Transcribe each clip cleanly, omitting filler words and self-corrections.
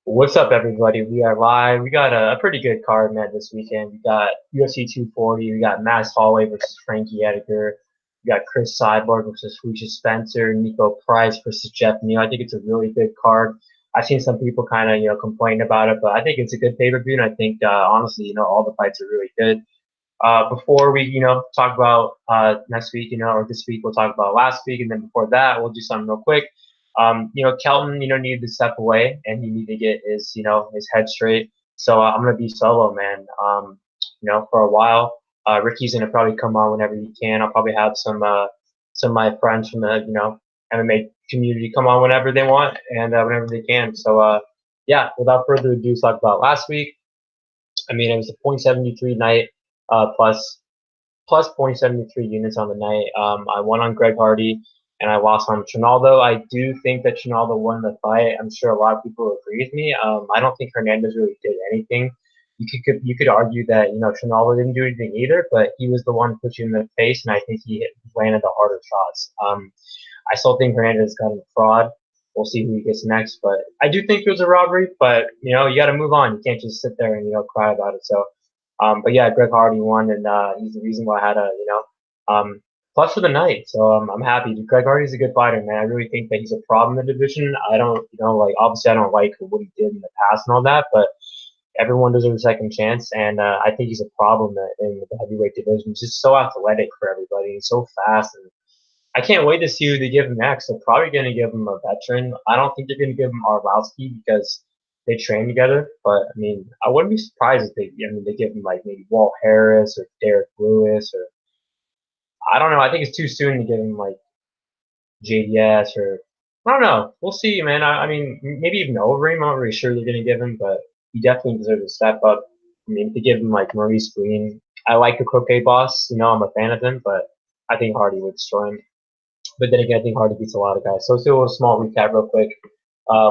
What's up, everybody? We are live. We got a pretty good card, man, this weekend. We got UFC 240. We got Max Holloway versus Frankie Edgar. We got Chris Cyborg versus Fuji Spencer. Nico Price versus Jeff Neal. I think it's a really good card. I've seen some people kind of, complain about it, but I think it's a good pay-per-view, and I think, honestly, all the fights are really good. Before we, talk about next week, or this week, we'll talk about last week, and then before that, we'll do something real quick. Kelton, needed to step away, and he needed to get his head straight. So I'm gonna be solo, man. For a while. Ricky's gonna probably come on whenever he can. I'll probably have some of my friends from the MMA community come on whenever they want and whenever they can. So yeah, without further ado, let's talk about last week. I mean, it was a .73 night plus .73 units on the night. I won on Greg Hardy and I lost on Trinaldo. I do think that Trinaldo won the fight. I'm sure a lot of people agree with me. I don't think Hernandez really did anything. You could argue that Trinaldo didn't do anything either, but he was the one pushing in the face, and I think he landed the harder shots. I still think Hernandez is kind of a fraud. We'll see who he gets next, but I do think it was a robbery. But you got to move on. You can't just sit there and cry about it. So, but yeah, Greg Hardy won, and he's the reason why I had a plus for the night. So I'm happy. Greg Hardy's a good fighter, man. I really think that he's a problem in the division. I don't, like obviously I don't like what he did in the past and all that, but everyone deserves a second chance, and I think he's a problem in the heavyweight division. He's just so athletic for everybody. He's so fast, and I can't wait to see who they give him next. They're probably going to give him a veteran. I don't think they're going to give him Arlovsky because they train together. But I mean, I wouldn't be surprised if they give him like maybe Walt Harris or Derek Lewis, or I don't know. I think it's too soon to give him like JDS, or I don't know. We'll see, man. I mean, maybe even Overeem. I'm not really sure they're going to give him, but he definitely deserves a step up. I mean, to give him like Maurice Green, I like the croquet boss. I'm a fan of him, but I think Hardy would destroy him. But then again, I think Hardy beats a lot of guys. So let's do a small recap real quick.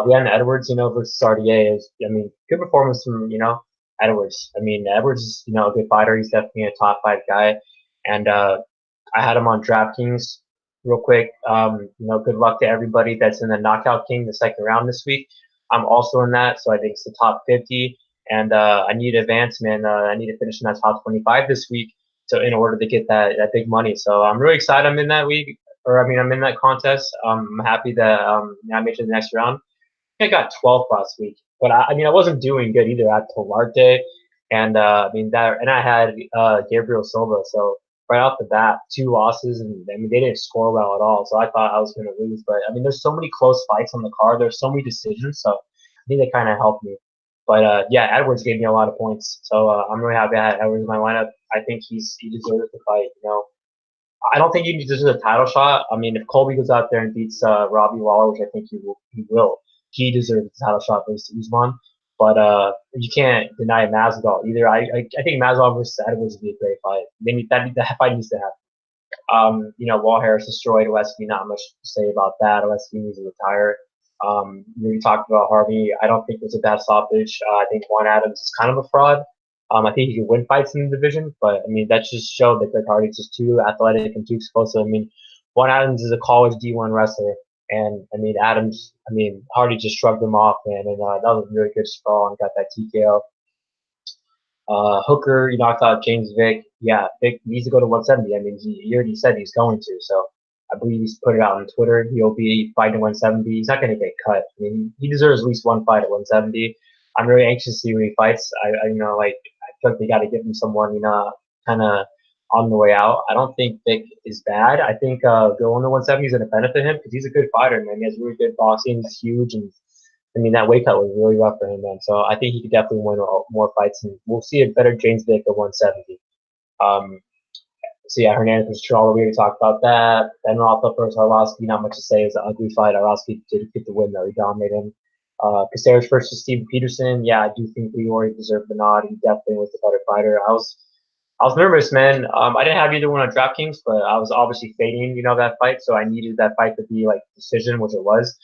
We had an Edwards, versus RDA. I mean, good performance from, Edwards. I mean, Edwards is, a good fighter. He's definitely a top five guy. And I had him on DraftKings real quick. Good luck to everybody that's in the Knockout King, the second round this week. I'm also in that, so I think it's the top 50. And I need to advance, man. I need to finish in that top 25 this week in order to get that big money. So I'm really excited I'm in that league, or I mean, I'm in that contest. I'm happy that I made it to the next round. I got 12th last week, but I mean, I wasn't doing good either. I had Tolarte, and I mean that, and I had Gabriel Silva. So right off the bat, two losses, and I mean they didn't score well at all. So I thought I was going to lose, but I mean, there's so many close fights on the card. There's so many decisions, so I think they kind of helped me. But yeah, Edwards gave me a lot of points, so I'm really happy I had Edwards in my lineup. I think he deserves the fight. I don't think he deserves a title shot. I mean, if Colby goes out there and beats Robbie Lawler, which I think he will, he deserves a title shot versus Usman. But you can't deny Masvidal either. I think Masvidal versus Edwards would be a great fight. That fight needs to happen. Walt Harris destroyed Westby. Not much to say about that. Westby needs to retire. We talked about Harvey. I don't think it was a bad stoppage. I think Juan Adams is kind of a fraud. I think he can win fights in the division, but I mean that just showed that Greg Hardy's just too athletic and too explosive. I mean, Juan Adams is a college D1 wrestler, and I mean Hardy just shrugged him off, man, and that was a really good sprawl and got that TKO. Hooker, you knocked out James Vick. Yeah, Vick needs to go to 170. I mean, he already said he's going to, so I believe he's put it out on Twitter. He'll be fighting 170. He's not going to get cut. I mean, he deserves at least one fight at 170. I'm really anxious to see when he fights. I feel like they got to give him someone, kind of on the way out. I don't think Vick is bad. I think going to 170 is going to benefit him because he's a good fighter, man. He has really good boxing. He's huge, and I mean that weight cut was really rough for him, man. So I think he could definitely win more fights, and we'll see a better James Vick at 170. So yeah, Hernandez was all we already talked about that. Ben Rothwell versus Arlovsky, not much to say. It was an ugly fight. Arlovsky did get the win though. He dominated him. Caceres versus Steven Peterson. Yeah, I do think Figueiredo deserved the nod. He definitely was the better fighter. I was nervous, man. I didn't have either one on DraftKings, but I was obviously fading, that fight. So I needed that fight to be like decision, which it was.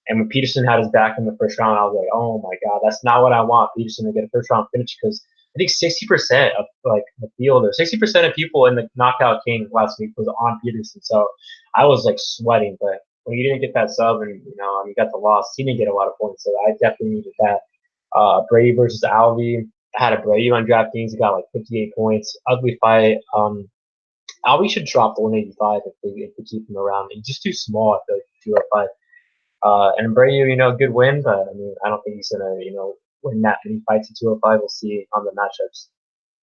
And when Peterson had his back in the first round, I was like, oh my god, that's not what I want. Peterson to get a first round finish because I think 60% of like the field or 60% of people in the Knockout King last week was on Peterson. So I was like sweating, but when you didn't get that sub and you got the loss, he didn't get a lot of points. So I definitely needed that. Brady versus Alvey. I had a Brady on DraftKings. He got like 58 points. Ugly fight. Alvey should drop to 185 if they keep him around. He's just too small, I feel like, 205. And Brady, good win, but I mean, I don't think he's gonna, win that many fights at 205. We'll see on the matchups.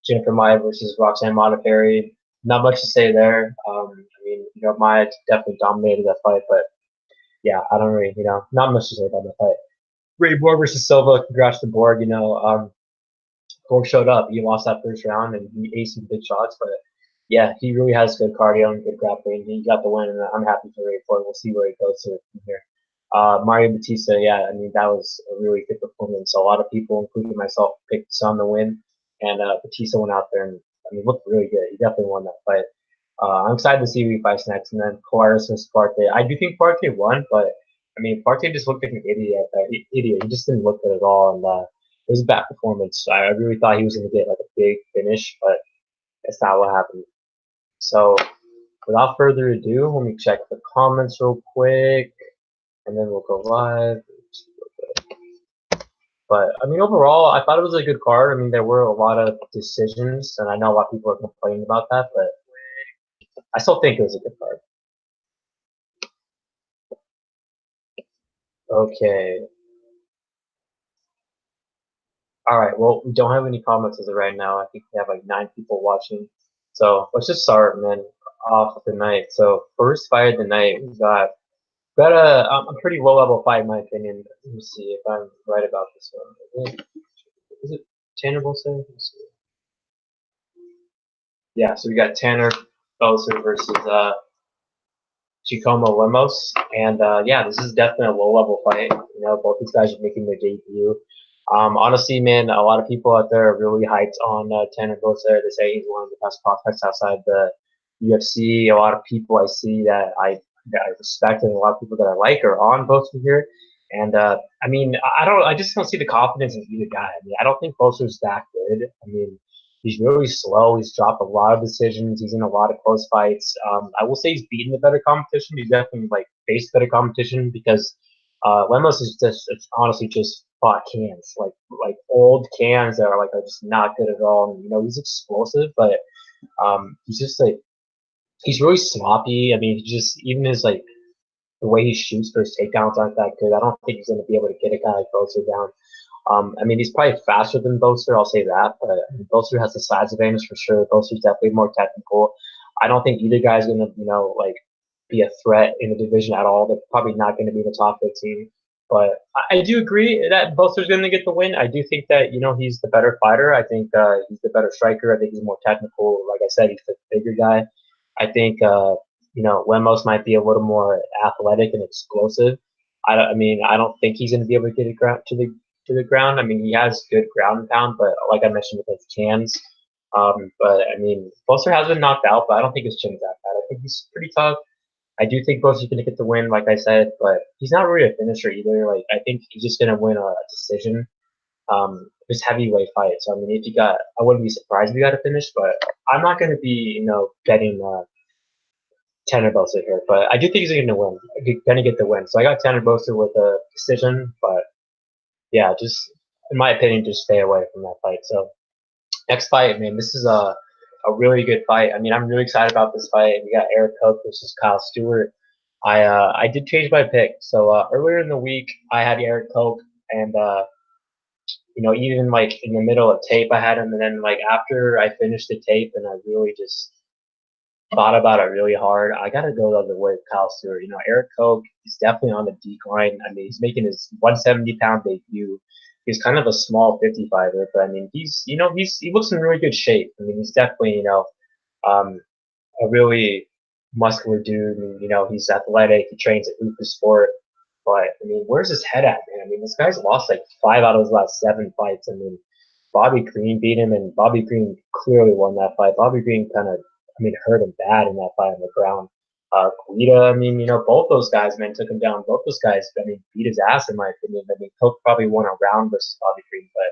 Jennifer Maya versus Roxanne Modafferi. Not much to say there. Maya definitely dominated that fight, but yeah, I don't really, not much to say about that fight. Ray Borg versus Silva. Congrats to Borg. Borg showed up. He lost that first round and he aced some big shots, but yeah, he really has good cardio and good grappling. He got the win, and I'm happy for Ray Borg. We'll see where he goes from here. Mario Batista, yeah, I mean, that was a really good performance. A lot of people, including myself, picked Son to win, and Batista went out there and, looked really good. He definitely won that fight. I'm excited to see who he fights next, and then Polaris versus Partey. I do think Partey won, but, Partey just looked like an idiot. He just didn't look good at all, and it was a bad performance. I really thought he was going to get, like, a big finish, but that's not what happened. So, without further ado, let me check the comments real quick, and then we'll go live. But, overall, I thought it was a good card. There were a lot of decisions, and I know a lot of people are complaining about that, but I still think it was a good card. Okay. All right, well, we don't have any comments as of right now. I think we have like 9 people watching. So let's just start, man, off the night. So first fight of the night, we got a pretty low level fight in my opinion. Let me see if I'm right about this one. Is it Tanner Boser? Yeah, so we got Tanner Boser versus Chicomo Lemos, and yeah, this is definitely a low level fight. Both these guys are making their debut. Honestly, man, a lot of people out there are really hyped on Tanner Boser. They say he's one of the best prospects outside the UFC. A lot of people I see that I respect, and a lot of people that I like are on Boser here. And I just don't see the confidence in either guy. I don't think Boser's that good. He's really slow. He's dropped a lot of decisions. He's in a lot of close fights. I will say he's beaten the better competition. He's definitely faced better competition because Lemos is it's honestly just fought cans, like old cans that are just not good at all. And, he's explosive, but he's just he's really sloppy. He just even his the way he shoots for his takedowns aren't that good. I don't think he's going to be able to get a guy like Boser down. He's probably faster than Boser, I'll say that, but Boser has the size advantage for sure. Boser's definitely more technical. I don't think either guy's going to, be a threat in the division at all. They're probably not going to be the top 15. But I do agree that Boser's going to get the win. I do think that, he's the better fighter. I think he's the better striker. I think he's more technical. Like I said, he's the bigger guy. I think, Lemos might be a little more athletic and explosive. I don't think he's going to be able to get it to the ground. He has good ground and pound, but like I mentioned with his cans. Boser has been knocked out, but I don't think his chin's that bad. I think he's pretty tough. I do think Boser's going to get the win, like I said, but he's not really a finisher either. I think he's just going to win a decision. This heavyweight fight. So I wouldn't be surprised if he got a finish, but I'm not going to be, betting Tanner Boser here. But I do think he's going to win. Going to get the win. So I got Tanner Boser with a decision, but yeah, just in my opinion, just stay away from that fight. So next fight, this is a really good fight. I'm really excited about this fight. We got Eryk Koch versus Kyle Stewart. I did change my pick. So earlier in the week, I had Eryk Koch, and even in the middle of tape, I had him, and then after I finished the tape, and I really just thought about it really hard. I got to go the other way with Kyle Stewart. Eryk Koch is definitely on the decline. He's making his 170-pound debut. He's kind of a small 55er, but he looks in really good shape. He's definitely a really muscular dude. He's athletic. He trains at Ufa Sport. But where's his head at, man? This guy's lost 5 out of his last 7 fights. Bobby Green beat him, and Bobby Green clearly won that fight. Bobby Green kind of, hurt him bad in that fight on the ground. Guida, both those guys, man, took him down. Both those guys, beat his ass in my opinion. Koch probably won a round versus Bobby Green, but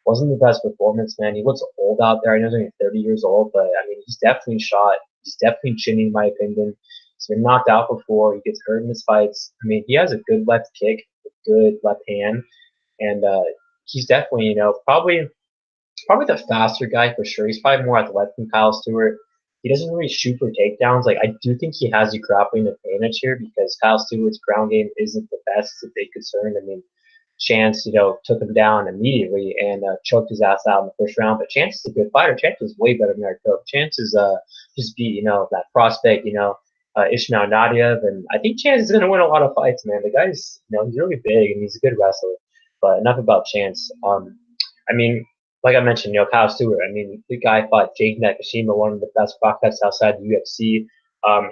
wasn't the best performance, man. He looks old out there. I know he's only 30 years old, but he's definitely shot. He's definitely chinny in my opinion. He's been knocked out before. He gets hurt in his fights. He has a good left kick, a good left hand, and he's definitely, probably the faster guy for sure. He's probably more athletic than Kyle Stewart. He doesn't really shoot for takedowns. Like I do think he has a grappling advantage here because Kyle Stewart's ground game isn't the best. It's a big concern. I mean, Chance, took him down immediately and choked his ass out in the first round. But Chance is a good fighter. Chance is way better than Eryk Koch. Chance is just beat that prospect, Ishmael Nadia, and I think Chance is going to win a lot of fights, man. The guy's he's really big and he's a good wrestler. But enough about Chance. I mean, like I mentioned, Kyle Stewart. I mean, the guy fought Jake Nakashima, one of the best prospects outside the UFC.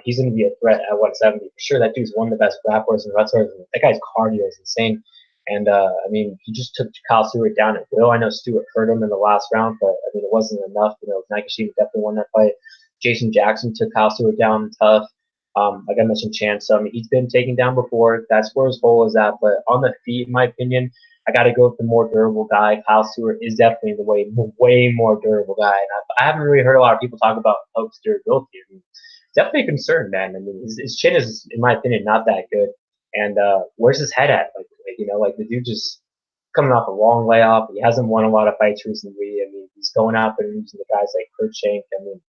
He's going to be a threat at 170 for sure. That dude's one of the best grapplers and wrestlers. And that guy's cardio is insane. And I mean, he just took Kyle Stewart down at will. I know Stewart hurt him in the last round, but I mean, it wasn't enough. Nakashima definitely won that fight. Jason Jackson took Kyle Stewart down tough. Like I mentioned, Chance. I mean, he's been taken down before. That's where his hole is at. But on the feet, in my opinion, I got to go with the more durable guy. Kyle Stewart is definitely the way more durable guy. And I haven't really heard a lot of people talk about Koch's durability. I mean, definitely a concern, man. I mean, his chin is, in my opinion, not that good. And where's his head at? Like the dude just coming off a long layoff. He hasn't won a lot of fights recently. I mean, he's going out there and using the guys like Cruikshank. I mean,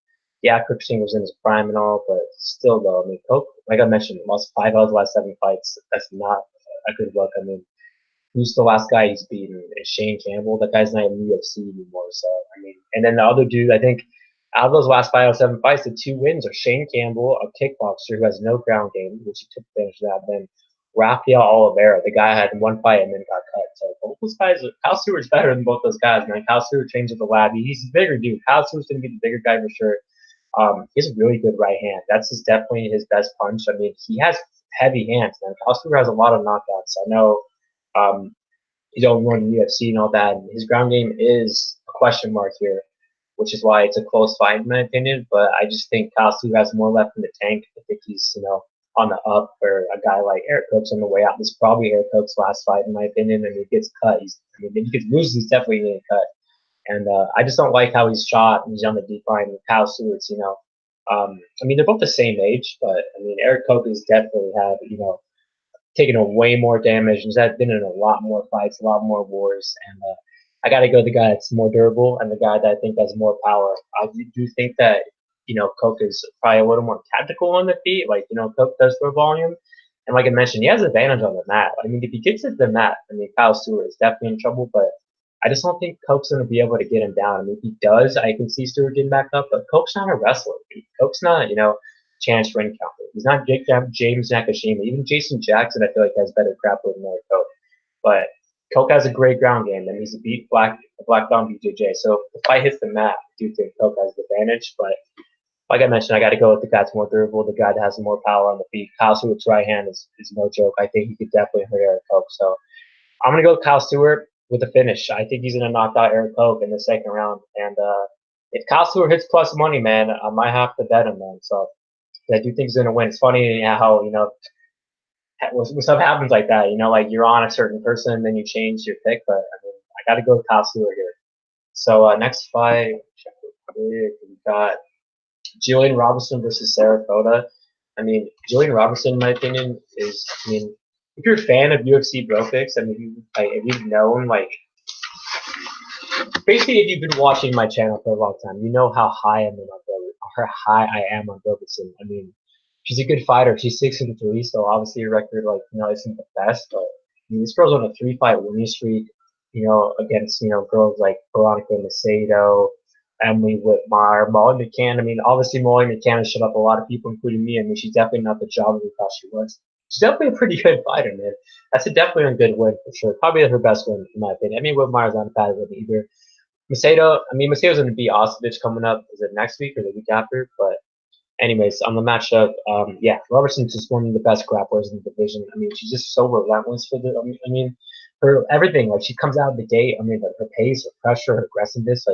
yeah, Cruikshank was in his prime and all, but still, though, I mean, Koch, like I mentioned, lost 5 out of the last 7 fights. That's not a good look. I mean, who's the last guy he's beaten? Is Shane Campbell. That guy's not in the UFC anymore. So, I mean, and then the other dude, I think, out of those last 5 out of 7 fights, the 2 wins are Shane Campbell, a kickboxer who has no ground game, which he took advantage of that. Then Rafael Oliveira, the guy had 1 fight and then got cut. So both those guys, Kyle Stewart's better than both those guys, man. Kyle Stewart trains at the lab. He's a bigger dude. Kyle Stewart's going to be the bigger guy for sure. He has a really good right hand. That's definitely his best punch. I mean, he has heavy hands, man. Kyle Stewart has a lot of knockouts. I know he's only won the UFC and all that. And his ground game is a question mark here, which is why it's a close fight in my opinion. But I just think Kyle Stewart has more left in the tank. I think he's, on the up for a guy like Eryk Koch on the way out. This is probably Eryk Koch's last fight in my opinion. And if he gets cut, if he gets loses, he's definitely getting cut. And I just don't like how he's shot. And he's on the decline. And Kyle Stewart's, I mean, they're both the same age, but I mean, Eryk Koch has definitely had, taken a way more damage. He's been in a lot more fights, a lot more wars. And I got to go the guy that's more durable and the guy that I think has more power. I do think that, Koch is probably a little more tactical on the feet. Like, Koch does throw volume. And like I mentioned, he has an advantage on the mat. I mean, if he gets to the mat, I mean, Kyle Stewart is definitely in trouble, but I just don't think Koch's going to be able to get him down. I mean, if he does, I can see Stewart getting back up, but Koch's not a wrestler. Koch's not, Chance for encounter. He's not James Nakashima. Even Jason Jackson, I feel like, has better grappling than Koch. But Koch has a great ground game, and he's a black belt BJJ. So if the fight hits the mat, I do think Koch has the advantage. But like I mentioned, I got to go with the guy that's more durable, the guy that has more power on the feet. Kyle Stewart's right hand is no joke. I think he could definitely hurt Eryk Koch. So I'm going to go with Kyle Stewart with a finish. I think he's going to knock out Eryk Koch in the second round. And if Kyle Stewart hits plus money, man, I might have to bet him, man. So I do think he's going to win. It's funny how, when stuff happens like that, like you're on a certain person and then you change your pick. But I mean, I got to go with Kyle Stewart here. So next fight, we got Gillian Robertson versus Frota. I mean, Gillian Robertson, in my opinion, is, if you're a fan of UFC bro picks, I mean, if you've known, basically, if you've been watching my channel for a long time, you know how high I am on Robertson. I mean, she's a good fighter. She's 6-3, so obviously her record, isn't the best. But I mean, this girl's on a 3-fight winning streak, against, girls like Veronica Macedo, Emily Whitmire, Molly McCann. I mean, obviously Molly McCann has shut up a lot of people, including me. I mean, she's definitely not the jobber we thought she was. She's definitely a pretty good fighter, man. That's definitely a good win for sure. Probably her best win, in my opinion. I mean, Whitmire's not a bad win either. Macedo's going to beat Ostovich coming up. Is it next week or the week after? But anyways, on the matchup, Robertson's just one of the best grapplers in the division. I mean, she's just so relentless for her everything. Like, she comes out of the gate. I mean, her pace, her pressure, her aggressiveness,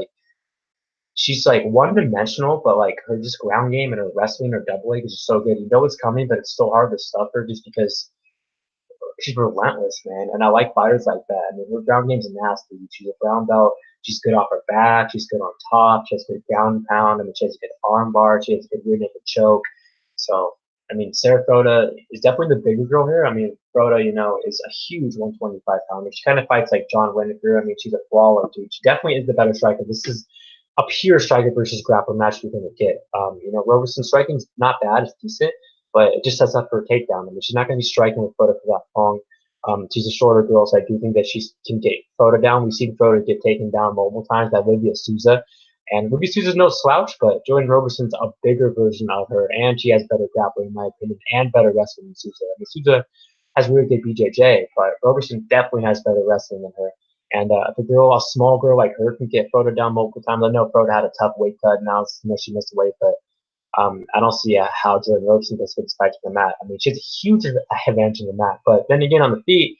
she's one-dimensional, but her just ground game and her wrestling, her double leg is just so good. You know it's coming, but it's so hard to stuff her just because she's relentless, man. And I like fighters like that. I mean, her ground game's nasty. She's a brown belt. She's good off her back. She's good on top. She has good ground and pound. I mean, she has a good arm bar. She has a good rear naked choke. So, I mean, Sarah Frota is definitely the bigger girl here. I mean, Frota, is a huge 125 pounder. She kind of fights like John Winnegar. I mean, she's a brawler, dude. She definitely is the better striker. This is a pure striker versus grappler match you're going to get. Roberson's striking's not bad. It's decent, but it just sets up for a takedown. I mean, she's not going to be striking with Frota for that long. She's a shorter girl, so I do think that she can get Frota down. We've seen Frota get taken down multiple times by Livia Souza. And Ruby Souza's no slouch, but Joanne Roberson's a bigger version of her, and she has better grappling, in my opinion, and better wrestling than Souza. I mean, Souza has really good BJJ, but Robertson definitely has better wrestling than her. And if a small girl like her, can get Frota down multiple times, I know Frota had a tough weight cut now, she missed weight, but I don't see how Joanne Robertson gets good spikes on the mat. I mean, she has a huge advantage in the mat, but then again, on the feet,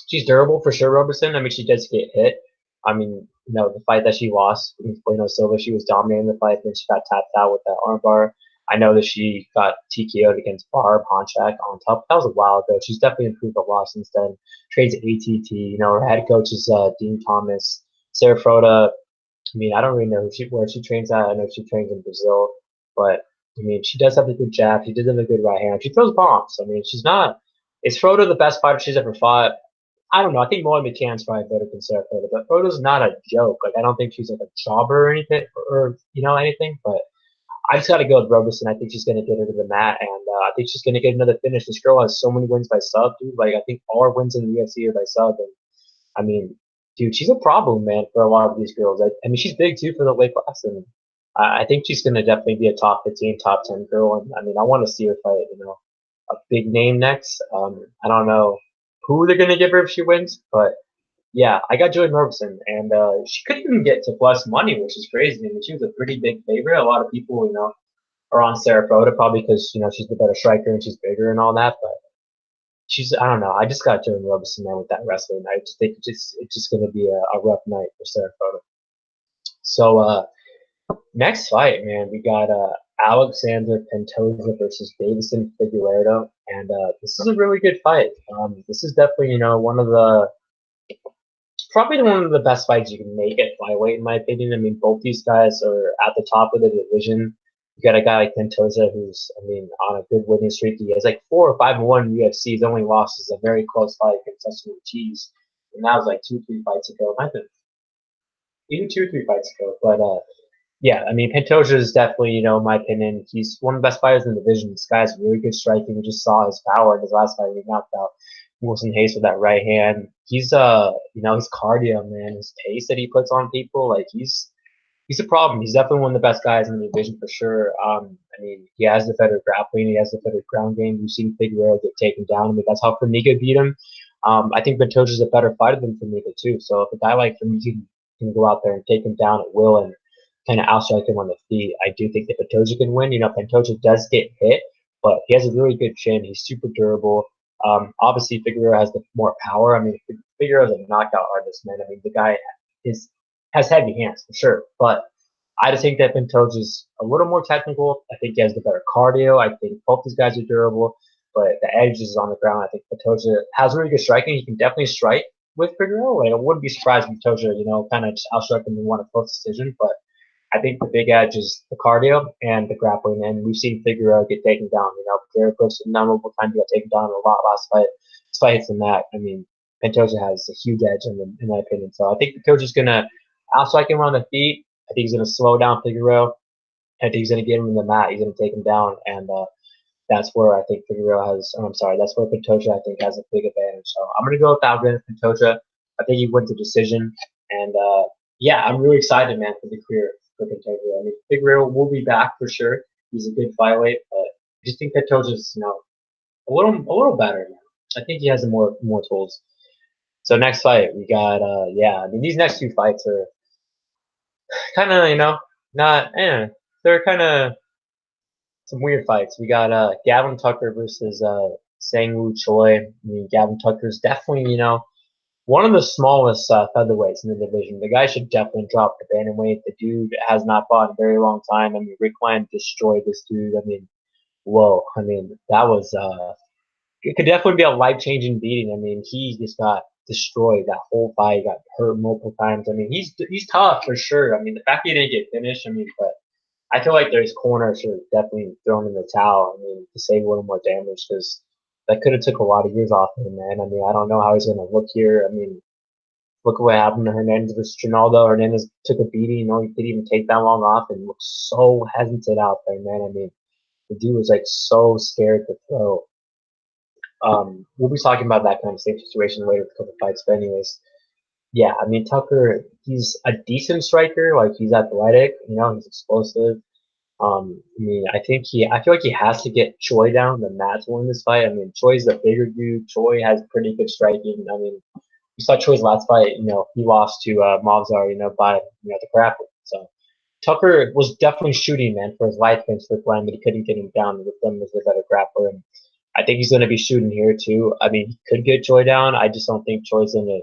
she's durable for sure, Robertson. I mean, she does get hit. I mean, the fight that she lost against Bueno Silva, she was dominating the fight, then she got tapped out with that armbar. I know that she got TKO'd against Barb Honchak on top. That was a while ago. She's definitely improved a lot since then. Trains at ATT. Her head coach is Dean Thomas. Sarah Frota, I mean, I don't really know where she trains at. I know she trains in Brazil, but I mean, she does have a good jab. She does have a good right hand. She throws bombs. I mean, she's not. Is Frota the best fighter she's ever fought? I don't know. I think Molly McCann's probably better than Sarah Frota, but Frota's not a joke. Like, I don't think she's like a jobber or anything, or anything. But I just got to go with Robertson. I think she's going to get her to the mat, and I think she's going to get another finish. This girl has so many wins by sub, dude. Like, I think all her wins in the UFC are by sub. And I mean, dude, she's a problem, man, for a lot of these girls. I mean, she's big too for the weight class, and I think she's going to definitely be a top 15, top 10 girl. And I mean, I want to see her fight, a big name next. I don't know who they're going to give her if she wins, but yeah, I got Joey Robertson, and she could even get to plus money, which is crazy. I mean, she was a pretty big favorite. A lot of people, are on Sarah Frota probably because she's the better striker and she's bigger and all that. But I don't know. I just got Joey Robertson there with that wrestling. I just think it's just going to be a rough night for Sarah Frota. So next fight, man, we got Alexander Pantoja versus Deiveson Figueiredo, and this is a really good fight. This is definitely probably one of the best fights you can make at flyweight, in my opinion. I mean, both these guys are at the top of the division. You got a guy like Pantoja who's, I mean, on a good winning streak. He has like 4 or 5-1 in UFC. His only loss is a very close fight against Sesame Cheese, and that was like 2-3 fights ago. I think even 2-3 fights ago, but yeah, I mean, Pantoja is definitely, in my opinion, he's one of the best fighters in the division. This guy's really good striking. We just saw his power in his last fight. He knocked out Wilson Hayes with that right hand. He's, his cardio, man, his pace that he puts on people, like he's a problem. He's definitely one of the best guys in the division for sure. I mean, he has the better grappling. He has the better ground game. We've seen Figueiredo get taken down. I mean, that's how Formiga beat him. I think Pantoja is a better fighter than Formiga too. So if a guy like Formiga can go out there and take him down at will and kind of outstrike him on the feet, I do think that Pantoja can win. Pantoja does get hit, but he has a really good chin. He's super durable. Obviously, Figueiredo has the more power. I mean, Figueiredo is a knockout artist, man. I mean, the guy has heavy hands for sure, but I just think that Pantoja's a little more technical. I think he has the better cardio. I think both these guys are durable, but the edge is on the ground. I think Pantoja has really good striking. He can definitely strike with Figueiredo. Like, I wouldn't be surprised if Pantoja, kind of just outstruck him and won a close decision, but I think the big edge is the cardio and the grappling, and we've seen Figueiredo get taken down. Figueiredo goes down multiple times. He got taken down a lot last fight. Despite than that, I mean, Pantoja has a huge edge in my opinion. So I think Pantoja's going to outstrike him on the feet. I think he's going to slow down Figueiredo. I think he's going to get him in the mat. He's going to take him down, and that's where I think Figueiredo has. That's where Pantoja I think has a big advantage. So I'm going to go with Alexander Pantoja. I think he wins the decision, and yeah, I'm really excited, man, for the career for Pantoja. I mean, Figueiredo will be back for sure. He's a good flyweight, but I just think Pantoja's a little better, man. I think he has more tools. So next fight, we got I mean, these next 2 fights are kind of not they're kind of some weird fights. We got Gavin Tucker versus Seung Choi. I mean, Gavin Tucker's definitely one of the smallest featherweights in the division. The guy should definitely drop the bantamweight. The dude has not fought in a very long time. I mean, Rick Land destroyed this dude. I mean, whoa. I mean, that was it could definitely be a life-changing beating. I mean, he just got destroyed that whole fight. He got hurt multiple times. I mean, he's tough for sure. I mean, the fact he didn't get finished, I mean, but I feel like there's corners should have definitely thrown in the towel. I mean, to save a little more damage because that could have took a lot of years off him, man. I mean, I don't know how he's going to look here. I mean, look at what happened to Hernandez versus Trinaldo. Hernandez took a beating. You know, he didn't even take that long off and looked so hesitant out there, man. I mean, the dude was like so scared to throw. We'll be talking about that kind of same situation later with a couple fights. But anyways, yeah, I mean Tucker, he's a decent striker. Like he's athletic, you know, he's explosive. I mean, I feel like he has to get Choi down. The Matt to win this fight. I mean, Choi's the bigger dude. Choi has pretty good striking. I mean, you saw Choi's last fight. You know, he lost to Mavzar. You know, by the grappling. So Tucker was definitely shooting, man, for his life against Rick Lamb, but he couldn't get him down. Rick Lamb was the better grappler, and I think he's going to be shooting here too. I mean, he could get Choi down. I just don't think Choi's going to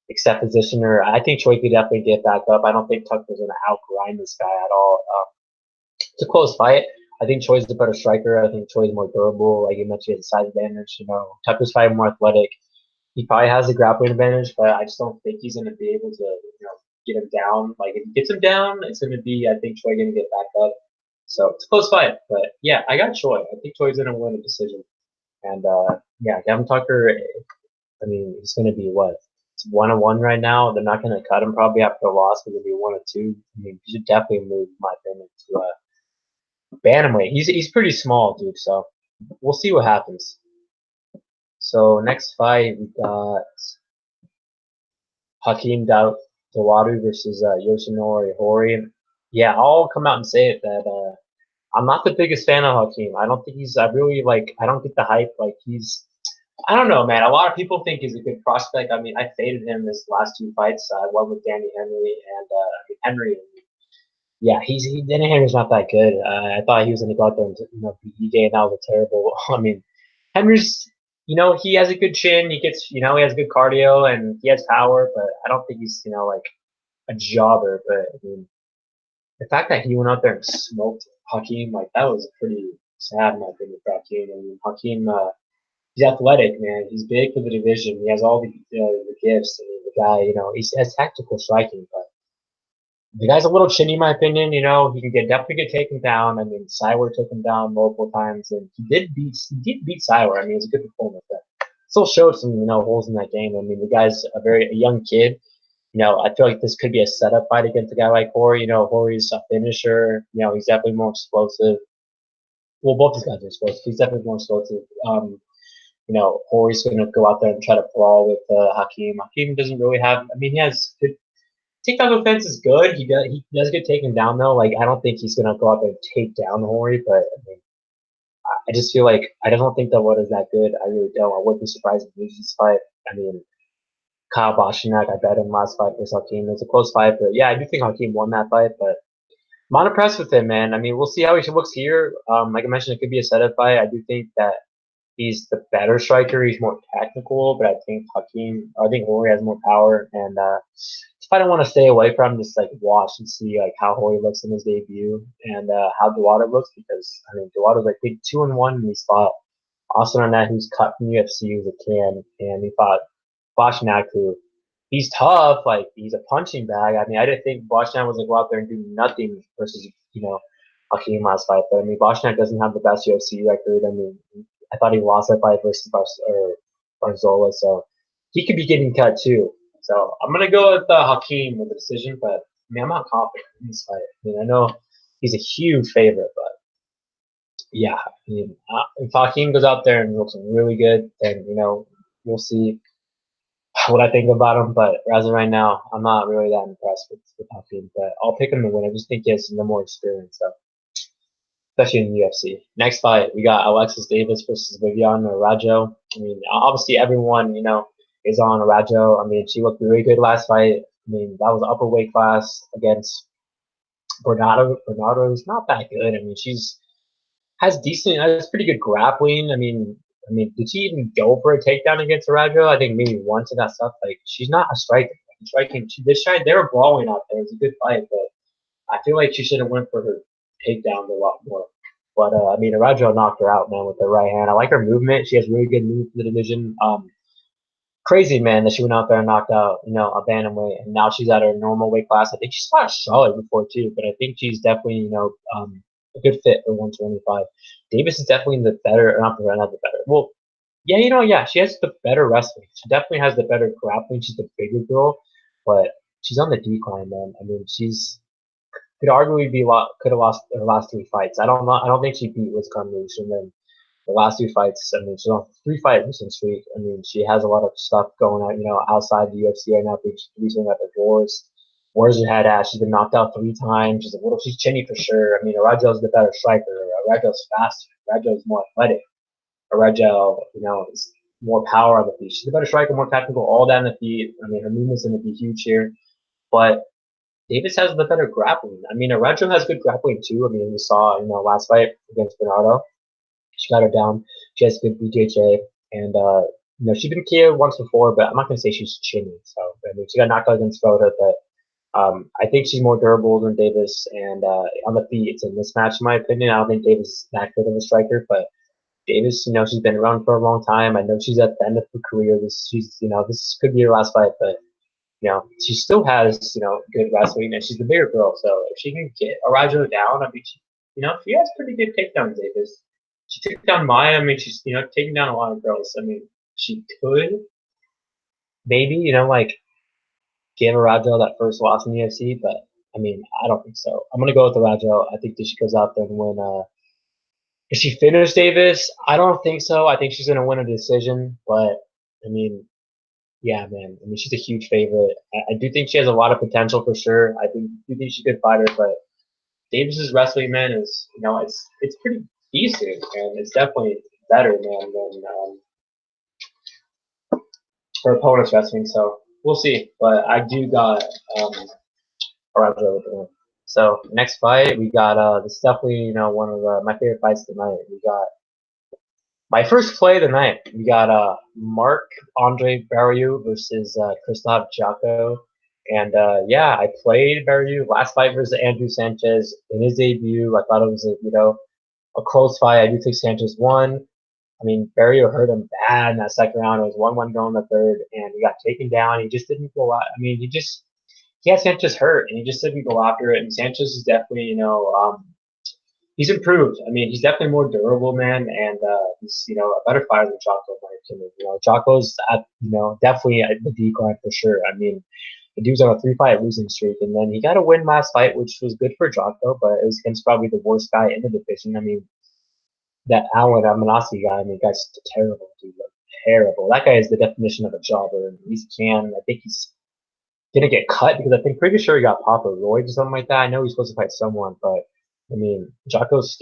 accept position, or I think Choi could definitely get back up. I don't think Tucker's going to outgrind this guy at all. It's a close fight. I think Choi's the better striker. I think Choi's more durable. Like you mentioned, he has a size advantage. You know, Tucker's probably more athletic. He probably has a grappling advantage, but I just don't think he's going to be able to, get him down. Like if he gets him down, it's going to be, I think, Choi going to get back up. So it's a close fight, but yeah, I got Choi. I think Choi's going to win a decision. And yeah, Gavin Tucker. I mean, he's going to be what? It's 1-1 right now. They're not going to cut him probably after a loss. They're going to be 1-2. I mean, he should definitely move, in my opinion, to bantamweight. He's pretty small, dude. So we'll see what happens. So next fight we got Hakeem Dawodu versus Yoshinori Horie. Yeah, I'll come out and say it that I'm not the biggest fan of Hakeem. I don't think he's. I really like. I don't get the hype. Like he's. I don't know, man. A lot of people think he's a good prospect. I mean, I faded him his last two fights. I went with Danny Henry and Henry. Yeah, Danny Henry's not that good. I thought he was going to go out there and beat Giga, and that was a terrible. I mean, Henry's. He has a good chin. He gets. He has good cardio and he has power, but I don't think he's like a jobber. But I mean, the fact that he went out there and smoked Hakeem, like that was pretty sad, in my opinion, for Hakeem. I mean, Hakeem. He's athletic, man. He's big for the division. He has all the gifts. I mean, the guy, he has tactical striking, but the guy's a little chinny, in my opinion. He could definitely get taken down. I mean, Cyborg took him down multiple times, and he did beat Cyborg. I mean, it was a good performance. But still showed some holes in that game. I mean, the guy's a young kid. I feel like this could be a setup fight against a guy like Horie. Horie's a finisher. He's definitely more explosive. Well, both these guys are explosive. He's definitely more explosive. Horie's going to go out there and try to brawl with Hakeem. Hakeem doesn't really have. I mean, he has good takedown defense is good. He does get taken down though. Like I don't think he's going to go out there and take down Horie, but I mean, I just feel like I don't think that what is that good. I really don't. I wouldn't be surprised if he loses this fight. I mean, Kyle Boschinack, I bet him last fight versus Hakeem. It's a close fight, but yeah, I do think Hakeem won that fight, but I'm not impressed with him, man. I mean, we'll see how he looks here. Like I mentioned, it could be a setup fight. I do think that he's the better striker. He's more technical, but I think Horie has more power. And if I don't want to stay away from, just like watch and see like how Horie looks in his debut and how Dawodu looks because I mean Dawodu's like big 2-1 and he's fought Austin Arnett who's cut from UFC who's a can and he fought Boschinack who he's tough, like he's a punching bag. I mean I didn't think Boschinack was gonna go out there and do nothing versus Hakeem last fight, but I mean Boschinack doesn't have the best UFC record. I mean I thought he lost that fight versus Barzola, so he could be getting cut too. So I'm gonna go with Hakeem with the decision, but I mean I'm not confident in this fight. I mean I know he's a huge favorite, but yeah, I mean if Hakeem goes out there and looks really good, then we'll see what I think about him. But as of right now, I'm not really that impressed with Hakeem. But I'll pick him to win. I just think he has no more experience. So especially in the UFC. Next fight, we got Alexis Davis versus Viviane Araujo. I mean, obviously everyone, is on Araujo. I mean, she looked really good last fight. I mean, that was upper weight class against Bernardo. Bernardo's not that good. I mean, has pretty good grappling. Did she even go for a takedown against Araujo? I think maybe once and that stuff. Like, she's not a striker. They were brawling out there. It was a good fight, but I feel like she should have went for her takedowns a lot more. But I mean, Araujo knocked her out, man, with her right hand. I like her movement. She has really good moves for the division. crazy, man, that she went out there and knocked out, a bantamweight, and now she's at her normal weight class. I think she's fought Charlotte before too, but I think she's definitely, a good fit for 125. Davis is definitely the better, or not the better. Well, yeah, yeah, she has the better wrestling. She definitely has the better grappling. She's the bigger girl, but she's on the decline, man. I mean, she's could arguably could have lost her last three fights. I don't think she beat Wisconsin, and then the last two fights, I mean, she's on 3 fight losing streak. I mean, she has a lot of stuff going on, outside the UFC right now. She's recently got divorce. Wars her head at. She's been knocked out 3 times. She's chinny for sure. I mean, Araujo's the better striker. Araujo's faster. Araujo's more athletic. Araujo, is more power on the feet. She's a better striker, more technical, all down the feet. I mean, her movement's going to be huge here. But Davis has the better grappling. I mean, Araujo has good grappling too. I mean, we saw, last fight against Bernardo. She got her down. She has good BJJ, and she's been KO'd once before, but I'm not gonna say she's chinny. So I mean, she got knocked out against Frota, but I think she's more durable than Davis, and on the feet, it's a mismatch in my opinion. I don't think Davis is that good of a striker, but Davis, she's been around for a long time. I know she's at the end of her career. This could be her last fight, but she still has, good wrestling, and she's the bigger girl. So if she can get Araujo down, I mean, she has pretty good takedowns, Davis. She took down Maya. I mean, she's, taking down a lot of girls. I mean, she could maybe, give Araujo that first loss in the UFC, but I mean, I don't think so. I'm gonna go with Araujo. I think that she goes out there and win. If she finished Davis, I don't think so. I think she's gonna win a decision, but I mean, yeah, man. I mean, she's a huge favorite. I do think she has a lot of potential for sure. Do think she's a good fighter, but Davis's wrestling, man, is it's pretty decent, and it's definitely better, man, than her opponent's wrestling. So we'll see. But I do got Araujo with the win. So next fight, we got this is definitely one of my favorite fights tonight. We got my first play of the night. We got Marc-Andre Barriault versus Christoph Jotko. And yeah, I played Barriault last fight versus Andrew Sanchez in his debut. I thought it was a close fight. I do think Sanchez won. I mean, Barriault hurt him bad in that second round. It was 1-1 going the third, and he got taken down. He just didn't go out. I mean, he had Sanchez hurt, and he just didn't go after it. And Sanchez is definitely, he's improved. I mean, he's definitely more durable, man, and he's a better fighter than Jotko, in my opinion. Jotko's at definitely at the decline for sure. I mean, the dude's on a 3 fight losing streak, and then he got a win last fight, which was good for Jotko, but it was against probably the worst guy in the division. I mean, that Alan Amanasi guy, I mean, guy's terrible, dude. Like, terrible. That guy is the definition of a jobber. I think he's gonna get cut because I think pretty sure he got roids or something like that. I know he's supposed to fight someone, but I mean, Jocko's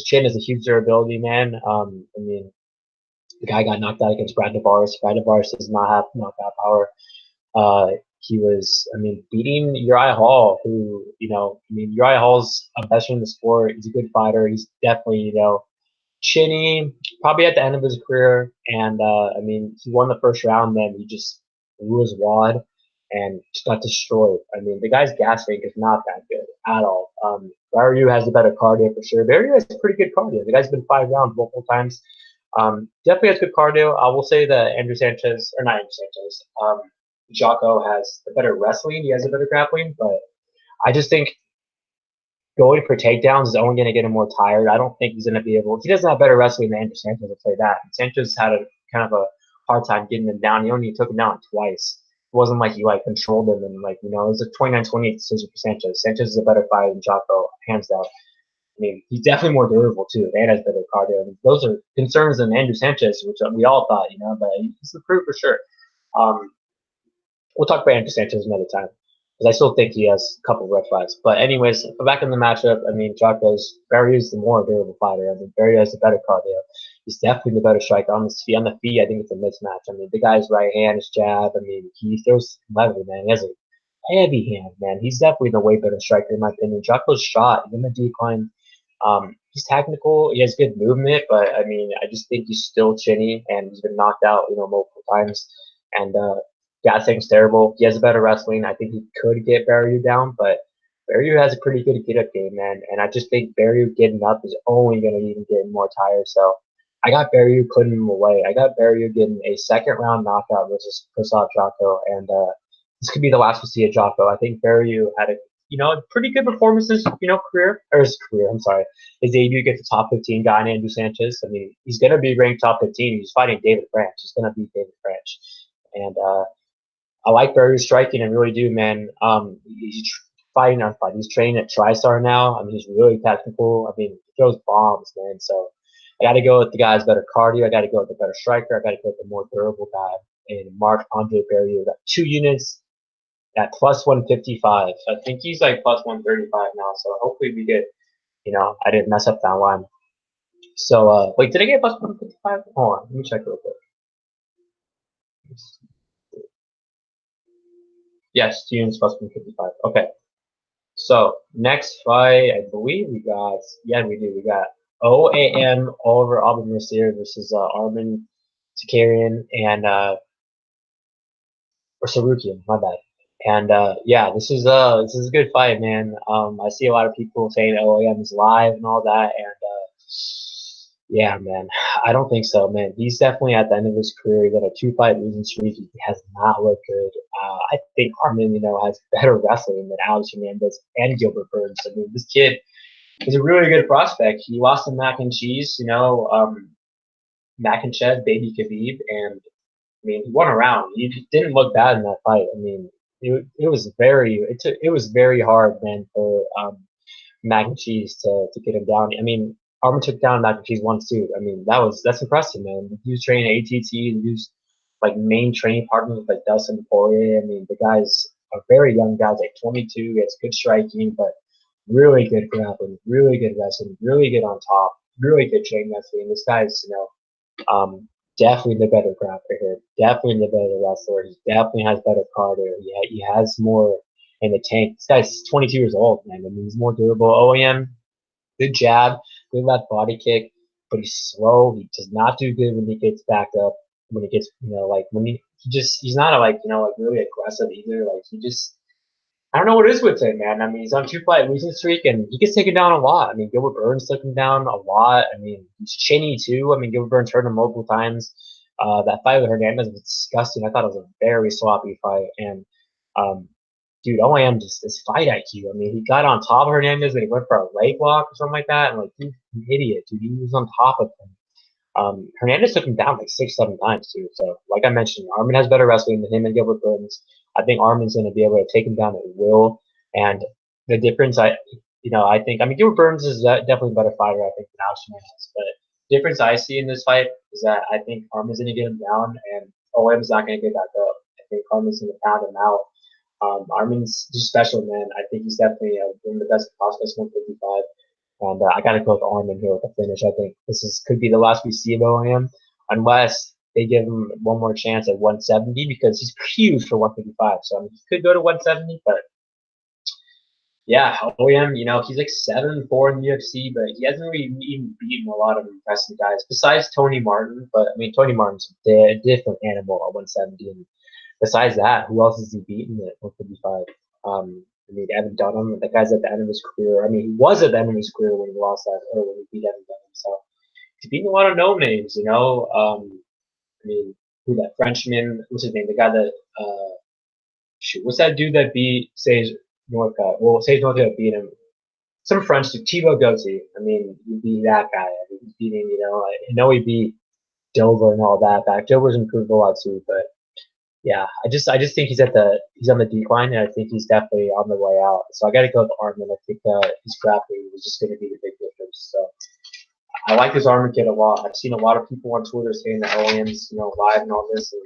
chin is a huge durability, man. I mean, the guy got knocked out against Brad Tavares. Brad Tavares does not have knockout power. He was, I mean, beating Uriah Hall, who, Uriah Hall's a veteran in the sport. He's a good fighter. He's definitely, chinny, probably at the end of his career. And, I mean, he won the first round, then he just blew his wad and just got destroyed. I mean, the guy's gas tank is not that good at all. Barriault has a better cardio for sure. Barriault has pretty good cardio. The guy's been 5 rounds multiple times. Definitely has good cardio. I will say that Andrew Sanchez, or not Andrew Sanchez, Jotko has a better wrestling. He has a better grappling, but I just think going for takedowns is only going to get him more tired. I don't think he's going to be able. He doesn't have better wrestling than Andrew Sanchez to play that. Sanchez had a kind of a hard time getting him down. He only took him down twice. It wasn't like he controlled him and it was a 29-28 decision for Sanchez. Sanchez is a better fighter than Jotko, hands down. I mean, he's definitely more durable too, and has better cardio. I mean, those are concerns than Andrew Sanchez, which we all thought, but he's improved for sure. We'll talk about Andrew Sanchez another time because I still think he has a couple of red flags. But anyways, back in the matchup, I mean, Barriault's the more durable fighter. I mean, Barriault has the better cardio. He's definitely the better striker on the feet. On the feet, I think it's a mismatch. I mean, the guy's right hand, his jab. I mean, he throws leather, man. He has a heavy hand, man. He's definitely the way better striker in my opinion. Jotko's shot, he's in the decline. He's technical. He has good movement, but I mean, I just think he's still chinny, and he's been knocked out, multiple times. And Gatsing's terrible. He has a better wrestling. I think he could get Barriault down, but Barriault has a pretty good get-up game, man. And I just think Barriault getting up is only going to even get more tired. So I got Barriault putting him away. I got Barriault getting a second round knockout versus Jotko, and this could be the last we see of Jotko. I think Barriault had a pretty good performance in his career, or his career. I'm sorry, his debut against the top 15 guy, Andrew Sanchez. I mean, he's gonna be ranked top 15. He's fighting David French. He's gonna beat David French, and I like Barriault striking. I really do, man. He's fighting on fight. He's training at TriStar now. I mean, he's really technical. I mean, he throws bombs, man. So I got to go with the guy's better cardio. I got to go with the better striker. I got to go with the more durable guy. And Marc-Andre Barriault got 2 units at plus 155. I think he's like plus 135 now. So hopefully we get, I didn't mess up that line. So, wait, did I get plus 155? Hold on. Let me check real quick. Yes, 2 units plus 155. Okay. So, next fight, I believe we got, we do. We got OAM over Aubin-Mercier versus Armin Tsarukyan and or Tsarukyan, my bad. And this is a good fight, man. I see a lot of people saying OAM is live and all that, and yeah, man, I don't think so, man. He's definitely at the end of his career. He got a 2-fight losing streak. He has not looked good. I think Armin, has better wrestling than Alex Hernandez and Gilbert Burns. I mean, this kid is a really good prospect. He lost to Mac and Cheese, Mac and Cheese, baby Khabib, and I mean, he won a round. He didn't look bad in that fight. I mean, it was very hard, man, for Mac and Cheese to get him down. I mean, Armin took down Mac and Cheese once too. I mean, that's impressive, man. He was training ATT. He was like main training partner with like Dustin Poirier. I mean, the guy's a very young guy, like 22. He has good striking, but really good grappling, really good wrestling, really good on top, really good chain wrestling. This guy's, definitely the better grappler here, definitely the better wrestler. He definitely has better cardio. He has more in the tank. This guy's 22 years old, man. I mean, he's more durable. OAM, good jab, good left body kick, but he's slow. He does not do good when he gets backed up. When he gets, when he's not really aggressive either. Like I don't know what it is with him, man. I mean, he's on 2-fight losing streak, and he gets taken down a lot. I mean, Gilbert Burns took him down a lot. I mean, he's chinny too. I mean, Gilbert Burns hurt him multiple times. That fight with Hernandez was disgusting. I thought it was a very sloppy fight, and dude, OAM just this fight IQ. I mean, he got on top of Hernandez and he went for a leg lock or something like that, and like, dude, you idiot, dude, he was on top of him. Hernandez took him down like 6-7 times too. So, like I mentioned, Armin has better wrestling than him and Gilbert Burns. I think Armin's going to be able to take him down at will. And the difference, I think, Gilbert Burns is definitely a better fighter, I think, than Alex Hernandez. But the difference I see in this fight is that I think Armin's going to get him down, and OM's not going to get back up. I think Armin's going to pound him out. Armin's just special, man. I think he's definitely one of the best prospects 155. And I got to go with Armin here with the finish. I think could be the last we see of OAM, unless they give him one more chance at 170, because he's huge for 155. So he could go to 170, but yeah, OAM, he's like 7-4 in the UFC, but he hasn't really even beaten a lot of impressive guys besides Tony Martin. But I mean, Tony Martin's a different animal at 170. And besides that, who else has he beaten at 155? I mean, Evan Dunham, that guy's at the end of his career. I mean, he was at the end of his career when he lost that, or when he beat Evan Dunham. So he's beating a lot of no names, I mean, who that Frenchman? What's his name? The guy that what's that dude that beat Sage Northcutt? Well, Sage Northcutt beat him. Some French dude, Thibaut Gauthier. I mean, he beat that guy. I mean, he's beating, I know he beat Dover and all that back. Dover's improved a lot too, but yeah, I just think he's on the decline, and I think he's definitely on the way out. So I got to go with Armin. I think his grappling was just going to be the big difference. So I like this Armin kid a lot. I've seen a lot of people on Twitter saying that OAM's live and all this, and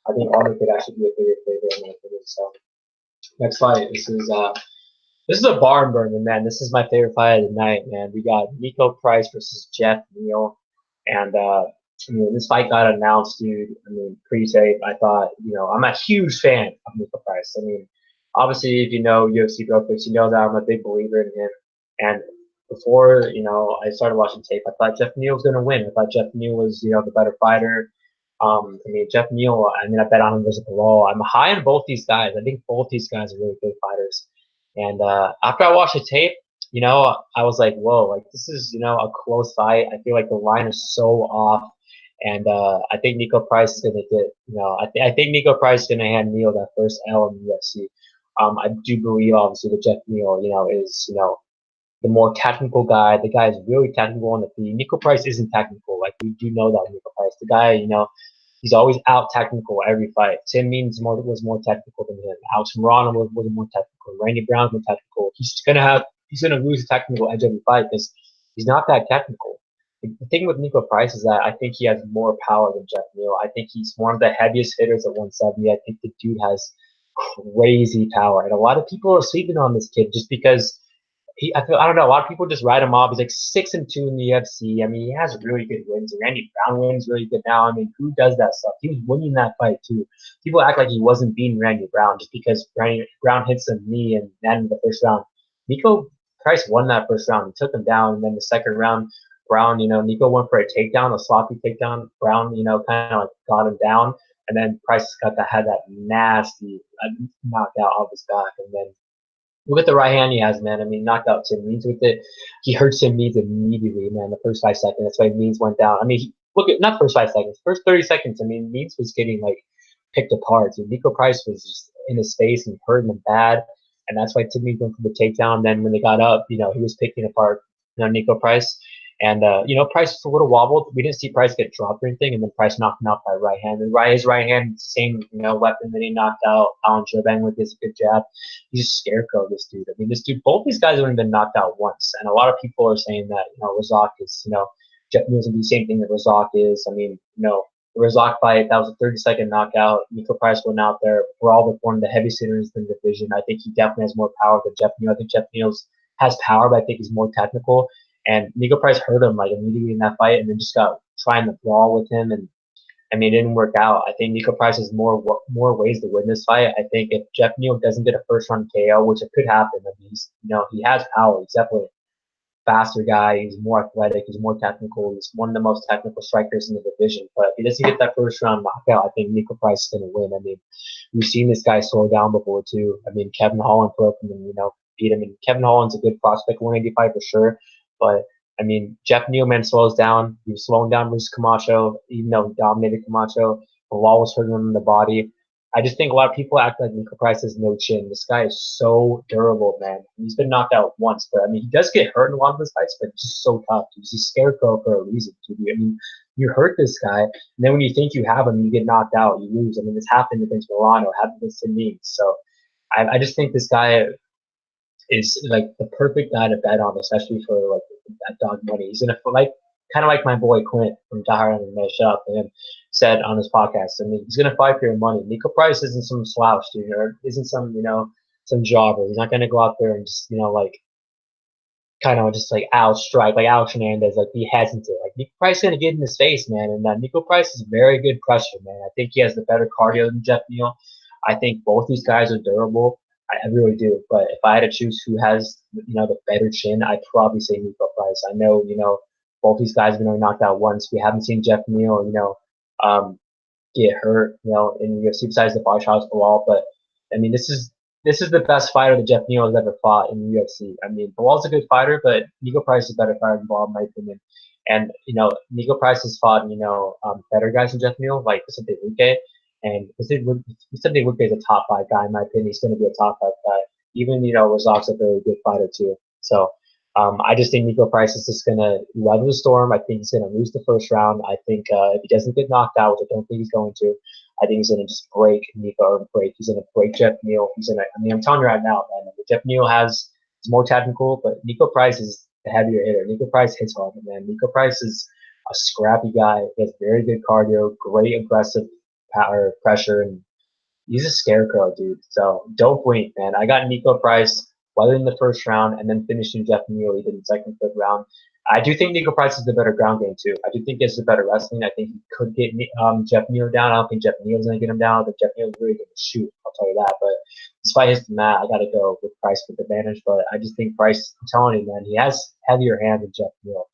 I think Armin could actually be a bigger favorite in my opinion. So next fight, this is a barn burner, man. This is my favorite fight of the night, man. We got Niko Price versus Jeff Neal, and this fight got announced, dude. I mean, pre-tape, I thought, I'm a huge fan of Niko Price. I mean, obviously, if you know UFC Brokers, you know that I'm a big believer in him. And before, I started watching tape, I thought Jeff Neal was going to win. I thought Jeff Neal was, the better fighter. Jeff Neal, I bet on him versus Barriault. I'm high on both these guys. I think both these guys are really good fighters. And after I watched the tape, I was like, whoa, like this is, a close fight. I feel like the line is so off. And I think Nico Price is gonna get, I think Nico Price is gonna hand Neal that first L in the UFC. I do believe obviously that Jeff Neal, is the more technical guy. The guy is really technical on the feet. Nico Price isn't technical. Like we do know that Nico Price. The guy, he's always out technical every fight. Tim Means was more technical than him. Alex Morano was more technical. Randy Brown's more technical. He's gonna lose a technical edge every fight because he's not that technical. The thing with Nico Price is that I think he has more power than Jeff Neal. I think he's one of the heaviest hitters at 170. I think the dude has crazy power, and a lot of people are sleeping on this kid just because I don't know. A lot of people just write him off. He's like 6-2 in the UFC. I mean, he has really good wins. Randy Brown wins really good now. I mean, who does that stuff? He was winning that fight too. People act like he wasn't beating Randy Brown just because Randy Brown hits a knee and then in the first round. Nico Price won that first round. He took him down, and then the second round, Brown, Nico went for a takedown, a sloppy takedown. Brown, kind of like got him down, and then Price had that nasty knockout off his back, and then. Look at the right hand he has, man. I mean, knocked out Tim Means with it. He hurt Tim Means immediately, man. The first 5 seconds. That's why Means went down. I mean, look at not first 5 seconds, first 30 seconds. I mean, Means was getting like picked apart. So Nico Price was just in his face and hurting him bad, and that's why Tim Means went for the takedown. Then when they got up, he was picking apart, Nico Price. And Price was a little wobbled. We didn't see Price get dropped or anything, and then Price knocked him out by right hand. And his right hand, same weapon that he knocked out Alan Jobang with his good jab. He's a scarecrow, this dude. I mean, this dude. Both these guys have only been knocked out once, and a lot of people are saying that Razak is Jeff Neal's gonna be the same thing that Razak is. I mean, the Razak fight, that was a 30-second knockout. Nico Price went out there. We're all with one of the heavy hitters in the division. I think he definitely has more power than Jeff Neal. I think Jeff Neal has power, but I think he's more technical. And Nico Price hurt him like immediately in that fight, and then just got trying to brawl with him, and I mean it didn't work out. I think Nico Price has more ways to win this fight. I think if Jeff Neal doesn't get a first round KO, which it could happen, I mean he has power. He's definitely a faster guy. He's more athletic. He's more technical. He's one of the most technical strikers in the division. But if he doesn't get that first round knockout, I think Nico Price is going to win. I mean, we've seen this guy slow down before too. I mean, Kevin Holland broke him and beat him. And Kevin Holland's a good prospect, 185 for sure. But I mean, Jeff Neal, man, slows down. He was slowing down versus Camacho, even though he dominated Camacho. The wall was hurting him in the body. I just think a lot of people act like Nico Price has no chin. This guy is so durable, man. He's been knocked out once, but I mean, he does get hurt in a lot of his fights, but it's just so tough. He's a scarecrow for a reason, dude. I mean, you hurt this guy, and then when you think you have him, you get knocked out, you lose. I mean, this happened against Milano, happened against Tim. So I just think this guy is like the perfect guy to bet on, especially for like that dog money. He's gonna kind of like my boy Clint from Tahar and Mesh Up and him said on his podcast. I mean, he's gonna fight for your money. Nico Price isn't some slouch, dude, or isn't some some jobber. He's not gonna go out there and just kind of just like outstrike like Alex Hernandez, like be hesitant. Like Nico Price is gonna get in his face, man. And Nico Price is a very good crusher, man. I think he has the better cardio than Jeff Neal. I think both these guys are durable. I really do. But if I had to choose who has, the better chin, I'd probably say Nico Price. I know, both these guys have been only knocked out once. We haven't seen Jeff Neal, get hurt, in the UFC besides the bar shots Bilal. But I mean, this is the best fighter that Jeff Neal has ever fought in the UFC. I mean, Bilal's a good fighter, but Nico Price is a better fighter than Bilal, in my opinion. And Nico Price has fought, better guys than Jeff Neal, like Vicente Luque. And Vicente Luque is a top 5 guy, in my opinion. He's going to be a top 5 guy. Even, Razak's a very good fighter, too. So, I just think Nico Price is just going to weather the storm. I think he's going to lose the first round. I think if he doesn't get knocked out, which I don't think he's going to, I think he's going to just break Nico, or he's going to break Jeff Neal. I'm telling you right now, man, Jeff Neal is more technical, but Nico Price is the heavier hitter. Nico Price hits hard, man. Nico Price is a scrappy guy. He has very good cardio, great aggressive power, pressure, and he's a scarecrow, dude. So don't blink, man. I got Nico Price weathering the first round and then finishing Jeff Neal. He did in the second, third round. I do think Nico Price is the better ground game too. I do think he has the better wrestling. I think he could get Jeff Neal down. I don't think Jeff Neal's gonna get him down. I think Jeff Neal's really gonna shoot. I'll tell you that. But despite his mat, I gotta go with Price with the advantage. But I just think Price. I'm telling you, man, he has heavier hands than Jeff Neal.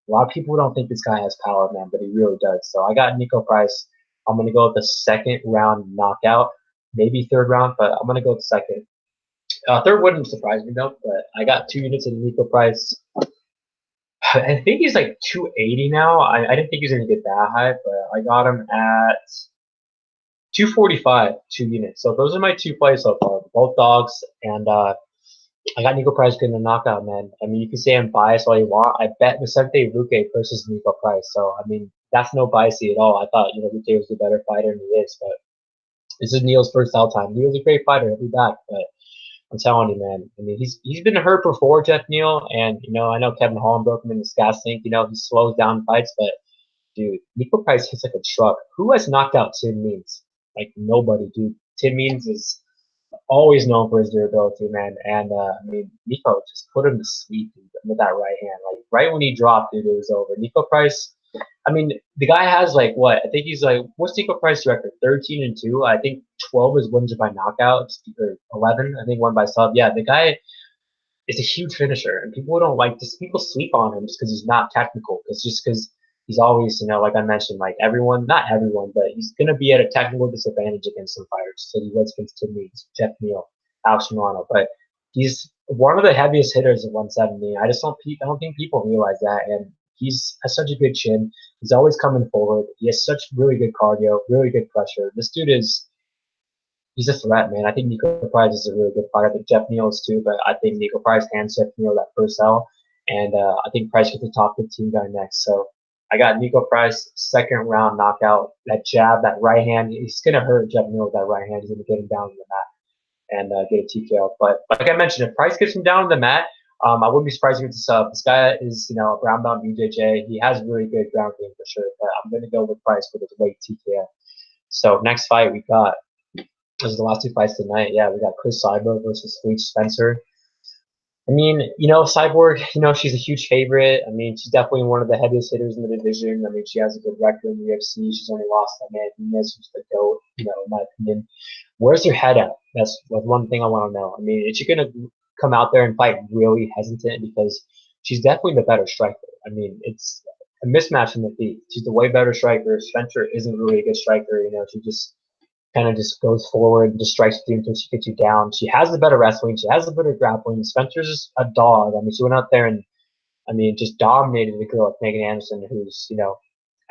A lot of people don't think this guy has power, man, but he really does. So I got Nico Price. I'm going to go with the second round knockout, maybe third round, but I'm going to go with the second. Third wouldn't surprise me, though, but I got 2 units of Nico Price. I think he's like 280 now. I didn't think he was gonna get that high, but I got him at 245, 2 units. So those are my two plays so far, both dogs, and I got Nico Price getting a knockout, man. I mean, you can say I'm biased all you want. I bet Vicente Luque versus Nico Price. So I mean, that's no biasy at all. I thought Luque was the better fighter, and he is. But this is Neal's first out time. Neal's a great fighter. He'll be back, but I'm telling you, man. I mean, he's been hurt before, Jeff Neal, and I know Kevin Holland broke him in the gas tank. He slows down fights, but dude, Nico Price hits like a truck. Who has knocked out Tim Means? Like nobody, dude. Tim Means is always known for his durability, man. And I mean, Nico just put him to sleep with that right hand. Like right when he dropped, dude, it was over. Nico Price. I mean, the guy has like what? I think he's like what's Nico Price's record? 13-2. I think 12 is wins by knockout, or 11. I think one by sub. Yeah, the guy is a huge finisher, and people don't like this. People sleep on him just because he's not technical. Because he's always, like I mentioned, like everyone, not everyone, but he's gonna be at a technical disadvantage against some fighters. So he was against Tim Means, Jeff Neal, Alex Milano, but he's one of the heaviest hitters at 170. I don't think people realize that, and he's has such a good chin. He's always coming forward. He has such really good cardio, really good pressure. This dude is he's a threat, man. I think Nico Price is a really good fighter. I think Jeff Neal is too, but I think Nico Price hands Jeff Neal that first L, and I think Price gets the top 15 guy next. So I got Nico Price, second round knockout. That jab, that right hand, he's going to hurt Jeff Neal with that right hand. He's going to get him down on the mat and get a TKO. But like I mentioned, if Price gets him down on the mat, I wouldn't be surprised if it's a sub. This guy is, a brown belt BJJ. He has really good ground game for sure, but I'm going to go with Price for his weight TKO. So next fight we got, those are the last two fights tonight. Yeah, we got Chris Cyborg versus Fleet Spencer. I mean, Cyborg, she's a huge favorite. I mean, she's definitely one of the heaviest hitters in the division. I mean, she has a good record in the UFC. She's only lost to man Nunes, who's the GOAT, in my opinion. Where's her head at? That's one thing I want to know. I mean, is she going to come out there and fight really hesitant? Because she's definitely the better striker. I mean, it's a mismatch in the feet. She's the way better striker. Spencer isn't really a good striker. She just kind of just goes forward and just strikes you until she gets you down. She has the better wrestling. She has the better grappling. Spencer's just a dog. I mean, she went out there and, just dominated the girl like Megan Anderson, who's,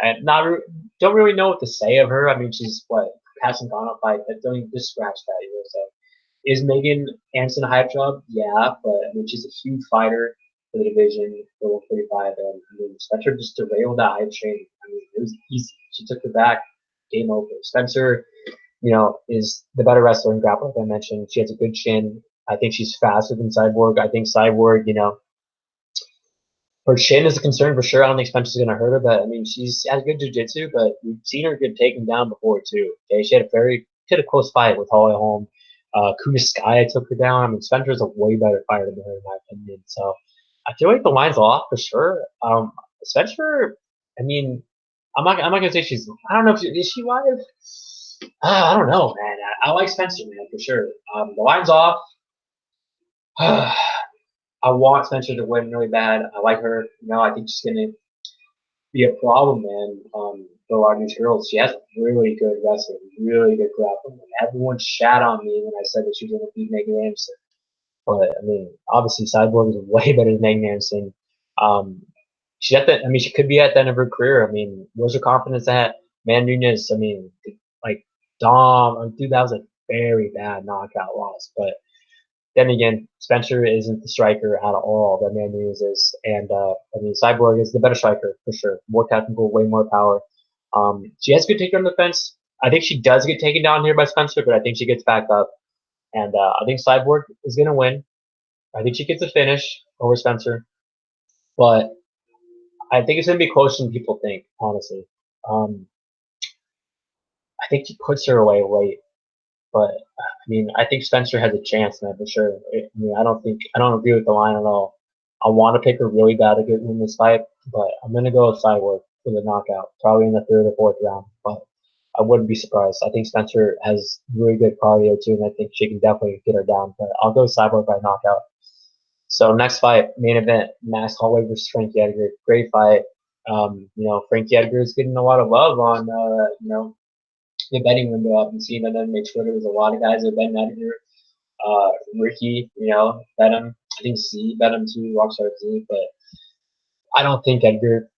I don't really know what to say of her. I mean, she's hasn't gone up fight, but don't even just scratch that. So is Megan Anderson a hype job? Yeah, but I mean, she's a huge fighter for the division for 145, and Spencer just derailed that hype train. I mean, it was easy. She took her back. Game over. Spencer, is the better wrestler and grappler, like I mentioned. She has a good chin. I think she's faster than Cyborg. I think Cyborg, her chin is a concern for sure. I don't think Spencer's going to hurt her, but I mean, she's has good jiu-jitsu, but we've seen her get taken down before too. Okay, she had a close fight with Holloway Holm. Kuniskaya took her down. I mean, Spencer's a way better fighter than her in my opinion. So I feel like the line's off for sure. Spencer, I mean, I'm not gonna say she's. I don't know if is she live. I don't know, man. I like Spencer, man, for sure. The line's off. I want Spencer to win really bad. I like her. I think she's gonna be a problem, man. For a lot of these girls, she has really good wrestling, really good grappling. Everyone shat on me when I said that she was gonna beat Megan Anderson. But I mean, obviously, Cyborg is way better than Megan Anderson. She's at the. I mean, she could be at the end of her career. I mean, where's her confidence at? Man Nunes. I mean, like dude, that was a very bad knockout loss. But then again, Spencer isn't the striker at all that Man Nunes is, and I mean, Cyborg is the better striker for sure. More technical, way more power. She has good takedown defense. I think she does get taken down here by Spencer, but I think she gets back up, and I think Cyborg is gonna win. I think she gets a finish over Spencer, but I think it's gonna be closer than people think. Honestly, I think he puts her away late. But I mean, I think Spencer has a chance, man, for sure. I mean, I don't agree with the line at all. I want to pick her really bad to get win this fight, but I'm gonna go with Cyborg for the knockout, probably in the third or fourth round. But I wouldn't be surprised. I think Spencer has really good cardio too, and I think she can definitely get her down. But I'll go Cyborg by knockout. So next fight, main event, Max Holloway versus Frankie Edgar. Great fight. Frankie Edgar is getting a lot of love on, the betting window. I've been seeing on MMA Twitter. There's a lot of guys that bet Edgar. Ricky, bet him. I think Z bet him too, Rockstar Z. But I don't think Edgar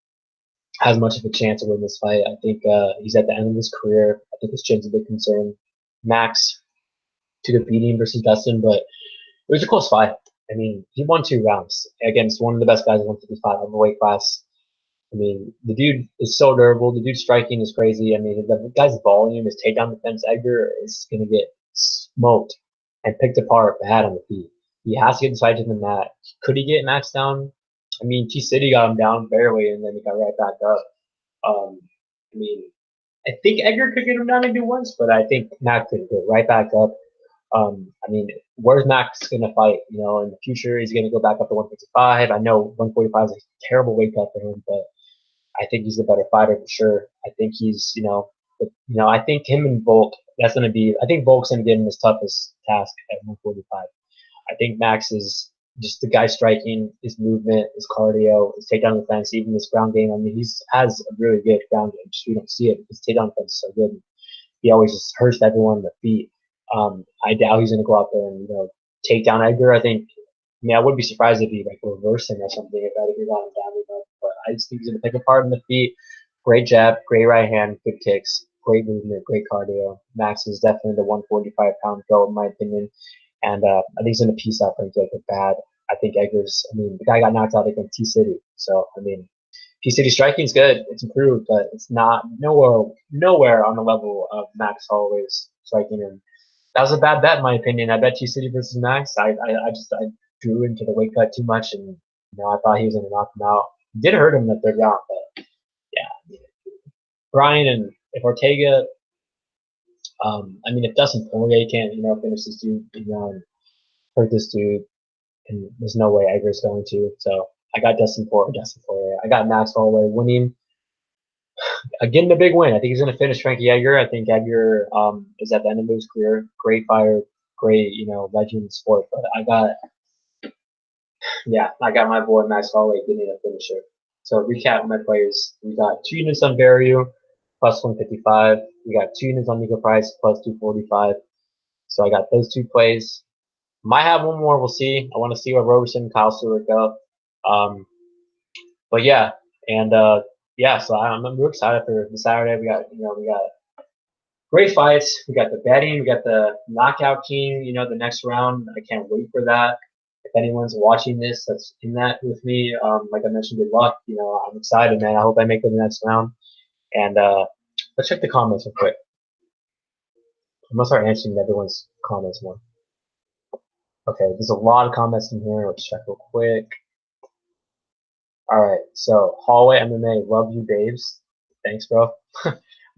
has much of a chance to win this fight. I think he's at the end of his career. I think his chin's a big concern. Max took a beating versus Dustin, but it was a close fight. I mean, he won 2 rounds against one of the best guys in 155 of the weight class. I mean, the dude is so durable. The dude's striking is crazy. I mean, the guy's volume, his takedown defense, Edgar is going to get smoked and picked apart bad on the feet. He has to get inside to the mat. Could he get Max down? I mean, T City got him down barely, and then he got right back up. I mean, I think Edgar could get him down maybe once, but I think Max could get right back up. I mean, where's Max going to fight? You know, in the future, he's going to go back up to 155. I know 145 is a terrible weight cut for him, but I think he's a better fighter for sure. I think he's, I think him and Volk, that's going to be, I think Volk's going to give him his toughest task at 145. I think Max is just the guy striking, his movement, his cardio, his takedown defense, even his ground game. I mean, he has a really good ground game. Just we don't see it. His takedown defense is so good. He always just hurts everyone on the feet. I doubt he's going to go out there and take down Edgar. I mean, I wouldn't be surprised if he like reversed him or something if Edgar got him down. But I just think he's going to pick apart in the feet. Great jab, great right hand, good kicks, great movement, great cardio. Max is definitely the 145-pound GOAT in my opinion. And I think he's going to piece out Frankie Edgar bad. I think Edgar's, the guy got knocked out against T City. So, T City striking is good. It's improved, but it's not nowhere on the level of Max Holloway's striking. And that was a bad bet, in my opinion. I bet T City versus Max. I drew into the weight cut too much, and I thought he was going to knock him out. He did hurt him in the third round, but yeah, Brian and if Ortega, if Dustin Poirier can't, finish this dude, and hurt this dude, and there's no way Edgar's going to. So I got Dustin Poirier. I got Max Holloway winning. Getting a big win. I think he's going to finish Frankie Edgar. I think Edgar is at the end of his career. Great fighter, great, legend in the sport. But I got my boy Max Holloway getting a finisher. So recap my players. We got 2 units on Barriault plus 155. We got 2 units on Nico Price plus 245. So I got those 2 plays. Might have one more. We'll see. I want to see where Robertson and Kyle Stewart go. But yeah, and so I'm real excited for the Saturday. We got great fights. We got the betting. We got the knockout king. The next round. I can't wait for that. If anyone's watching this that's in that with me, like I mentioned, good luck. I'm excited, man. I hope I make it to the next round. And let's check the comments real quick. I'm gonna start answering everyone's comments more. Okay, there's a lot of comments in here. Let's check real quick. All right, so Holloway MMA, love you, babes. Thanks, bro.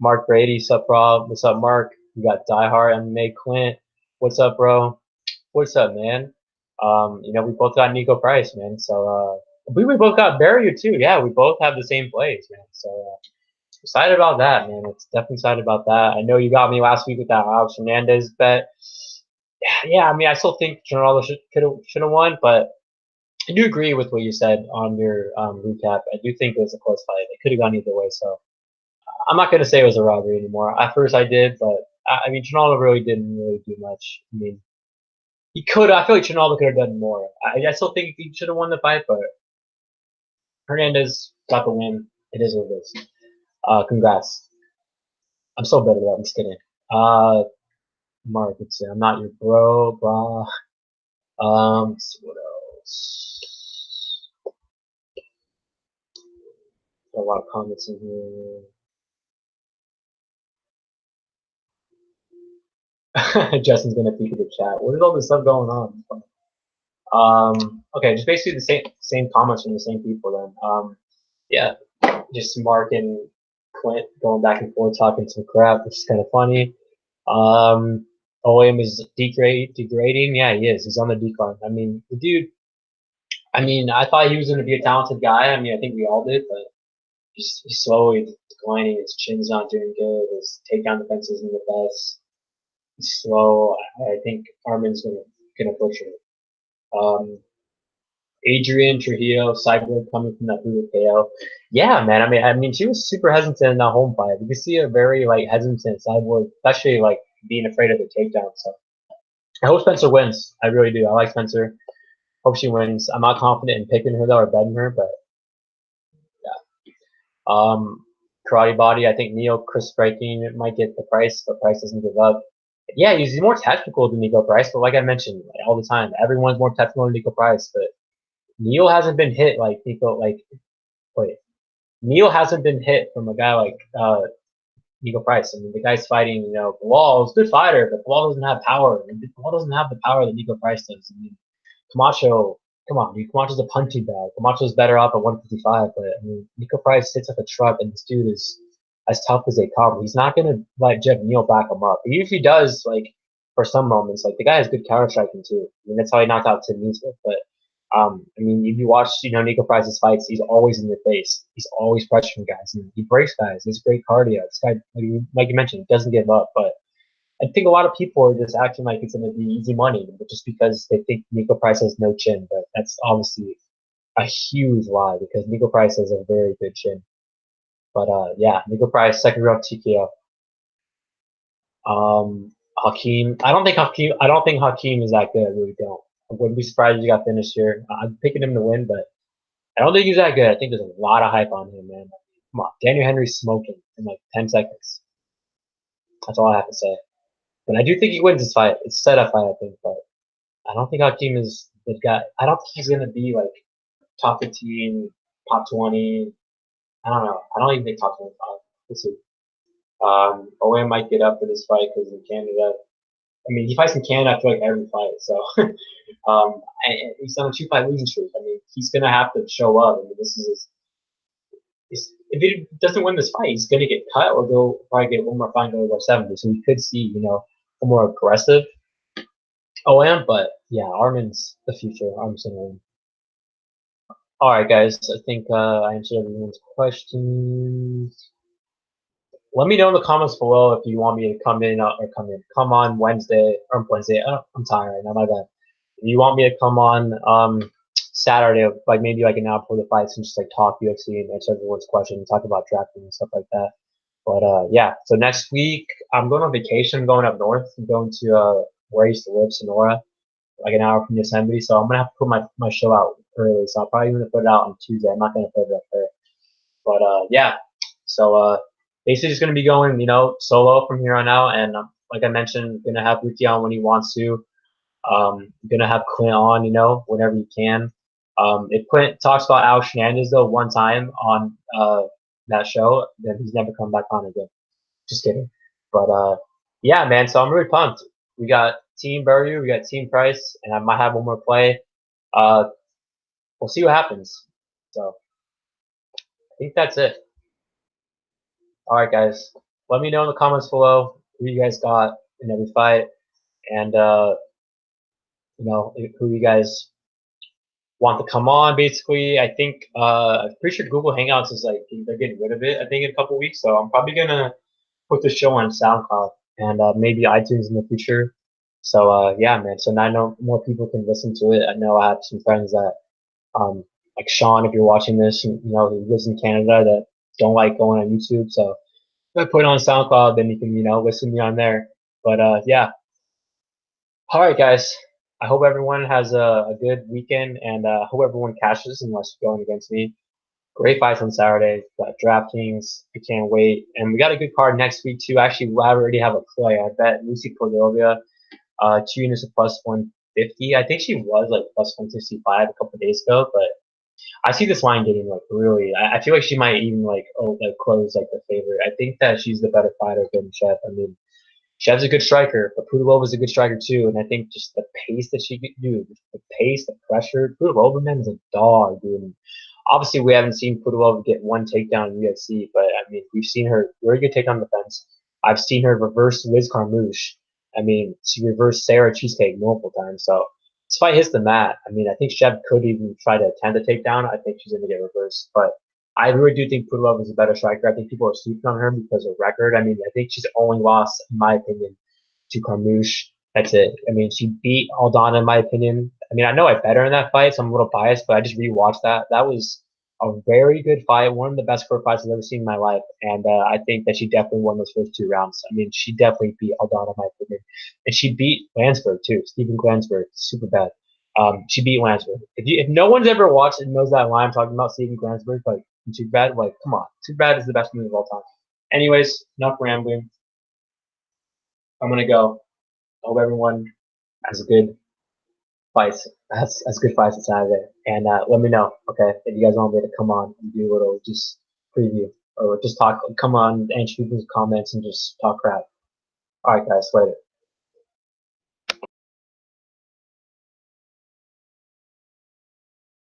Mark Brady, sup, bro? What's up, Mark? We got Diehard MMA, Clint. What's up, bro? What's up, man? We both got Nico Price, man. So I believe we both got Barriault too. Yeah, we both have the same plays, man. So excited about that, man. It's definitely excited about that. I know you got me last week with that Alex Hernandez bet. Yeah, I still think Ronaldo should have won, but I do agree with what you said on your recap. I do think it was a close fight. It could have gone either way. So I'm not going to say it was a robbery anymore. At first I did, but Ronaldo really didn't really do much. He could. I feel like Ronaldo could have done more. I still think he should have won the fight, but Hernandez got the win. It is what it is. Congrats. I'm so bitter though. I'm just kidding. Mark, let's see. I'm not your bro, blah. Let's see what else. Got a lot of comments in here. Justin's gonna peek at the chat. What is all this stuff going on? Okay, just basically the same comments from the same people then. Yeah, just Mark and Clint going back and forth talking some crap, which is kind of funny. OM is degrading. Yeah, he is. He's on the decline. The dude. I thought he was going to be a talented guy. I think we all did, but he's slowly declining. His chin's not doing good. His takedown defense isn't the best. He's slow. I think Armin's gonna butcher it. Adrian Trujillo, Cyborg coming from that blue KO. Yeah, man. She was super hesitant in that home fight. You can see a very hesitant Cyborg, especially being afraid of the takedown. So I hope Spencer wins. I really do. I like Spencer. Hope she wins. I'm not confident in picking her though or betting her, but Karate body. I think Neal, Chris striking might get the price, but Price doesn't give up. Yeah, he's more technical than Nico Price, but like I mentioned all the time, everyone's more technical than Nico Price. But Neal hasn't been hit like Nico. Wait, Neal hasn't been hit from a guy like Nico Price. I mean, the guy's fighting, Bilal. Good fighter, but Bilal doesn't have power. And Bilal doesn't have the power that Nico Price does. I mean, Camacho, come on, dude. Camacho's a punching bag. Camacho's better off at 155, but I mean, Nico Price sits like a truck, and this dude is as tough as they come. He's not gonna let Jeff Neal back him up. Even if he does, like for some moments, like the guy has good counter striking too. I mean, that's how he knocked out Tim Means. But I mean, if you watch, Nico Price's fights, he's always in your face. He's always pressuring guys, and he breaks guys. He's great cardio. This guy, like you mentioned, doesn't give up, but. I think a lot of people are just acting like it's going to be easy money, but just because they think Nico Price has no chin. But that's obviously a huge lie because Nico Price has a very good chin. But yeah, Nico Price, second round TKO. Hakeem. I don't think Hakeem is that good. I really don't. I wouldn't be surprised if he got finished here. I'm picking him to win, but I don't think he's that good. I think there's a lot of hype on him, man. Come on, Daniel Henry's smoking in like 10 seconds. That's all I have to say. But I do think he wins this fight. It's a setup fight, I think, but I don't think Hakeem is the guy. I don't think he's gonna be like top 15, top 20. I don't know. I don't even think top 25. We'll see. Owen might get up for this fight because in Canada, I mean, he fights in Canada, I feel like every fight. So, he's on a 2-fight losing streak. I mean, he's gonna have to show up. I mean, this is if he doesn't win this fight, he's gonna get cut or go probably get one more fight and go over 70. So we could see, a more aggressive OM. But yeah, Armin's the future. Armin's gonna win. All right, guys. I think I answered everyone's questions. Let me know in the comments below if you want me to come on Wednesday or Wednesday. Oh, I'm tired right now, my bad. If you want me to come on Saturday, like maybe like an hour before the fights and just like talk UFC and answer everyone's questions, talk about drafting and stuff like that. But yeah, so next week I'm going on vacation, going up north. I'm going to where I used to live, Sonora, like an hour from Yosemite. So I'm gonna have to put my show out early. So I'll probably gonna put it out on Tuesday. I'm not gonna put it up there. But yeah, so basically just gonna be going, solo from here on out. And like I mentioned, gonna have Ricky on when he wants to. Gonna have Clint on, whenever you can. If Clint talks about Al Shenanigans though one time on that show, then he's never come back on again. Just kidding. But yeah, man. So I'm really pumped. We got Team Barriault, we got Team Price, and I might have one more play. We'll see what happens. So I think that's it. All right, guys. Let me know in the comments below who you guys got in every fight, and who you guys want to come on. Basically, I think I'm pretty sure Google Hangouts is like they're getting rid of it. I think in a couple weeks, so I'm probably gonna put the show on SoundCloud and maybe iTunes in the future. So yeah, man. So now I know more people can listen to it. I know I have some friends that, like Sean, if you're watching this, who lives in Canada that don't like going on YouTube. So if I put it on SoundCloud, then you can listen to me on there. But yeah. All right, guys. I hope everyone has a good weekend, and I hope everyone cashes unless you're going against me. Great fights on Saturday. Got DraftKings. I can't wait. And we got a good card next week, too. Actually, I already have a play. I bet Lucy Cordovia, 2 units of plus 150. I think she was like plus 165 a couple of days ago, but I see this line getting like really. I feel like she might even close like the favorite. I think that she's the better fighter than Chef. I mean, Chef's a good striker, but Pudilova's a good striker too. And I think just the pace that she could do, the pace, the pressure. Pudilova, man, is a dog, dude. And obviously, we haven't seen Pudilova get one takedown in UFC, but I mean, we've seen her very good takedown defense. I've seen her reverse Liz Carmouche. I mean, she reversed Sarah Cheesecake multiple times. So this fight hits the mat. I mean, I think Sheb could even try to attempt a takedown. I think she's going to get reversed. But I really do think Pudilova is a better striker. I think people are sleeping on her because of record. I mean, I think she's only lost, in my opinion, to Carmouche. That's it. I mean, she beat Aldana, in my opinion. I mean, I know I bet her in that fight, so I'm a little biased, but I just rewatched that. That was a very good fight, one of the best court fights I've ever seen in my life. And I think that she definitely won those first 2 rounds. I mean, she definitely beat Aldana, in my opinion. And she beat Landsberg, too. Stephen Glansberg, super bad. She beat Landsberg. If no one's ever watched and knows that line I'm talking about, Stephen Glansberg, like, in Too Bad. Like, come on, Too Bad is the best movie of all time. Anyways, enough rambling. I'm gonna go. I hope everyone has a good fights. Has good fights on Saturday, and let me know, okay, if you guys want me to come on and do a little just preview or just talk. Come on, answer people's comments and just talk crap. All right, guys, later.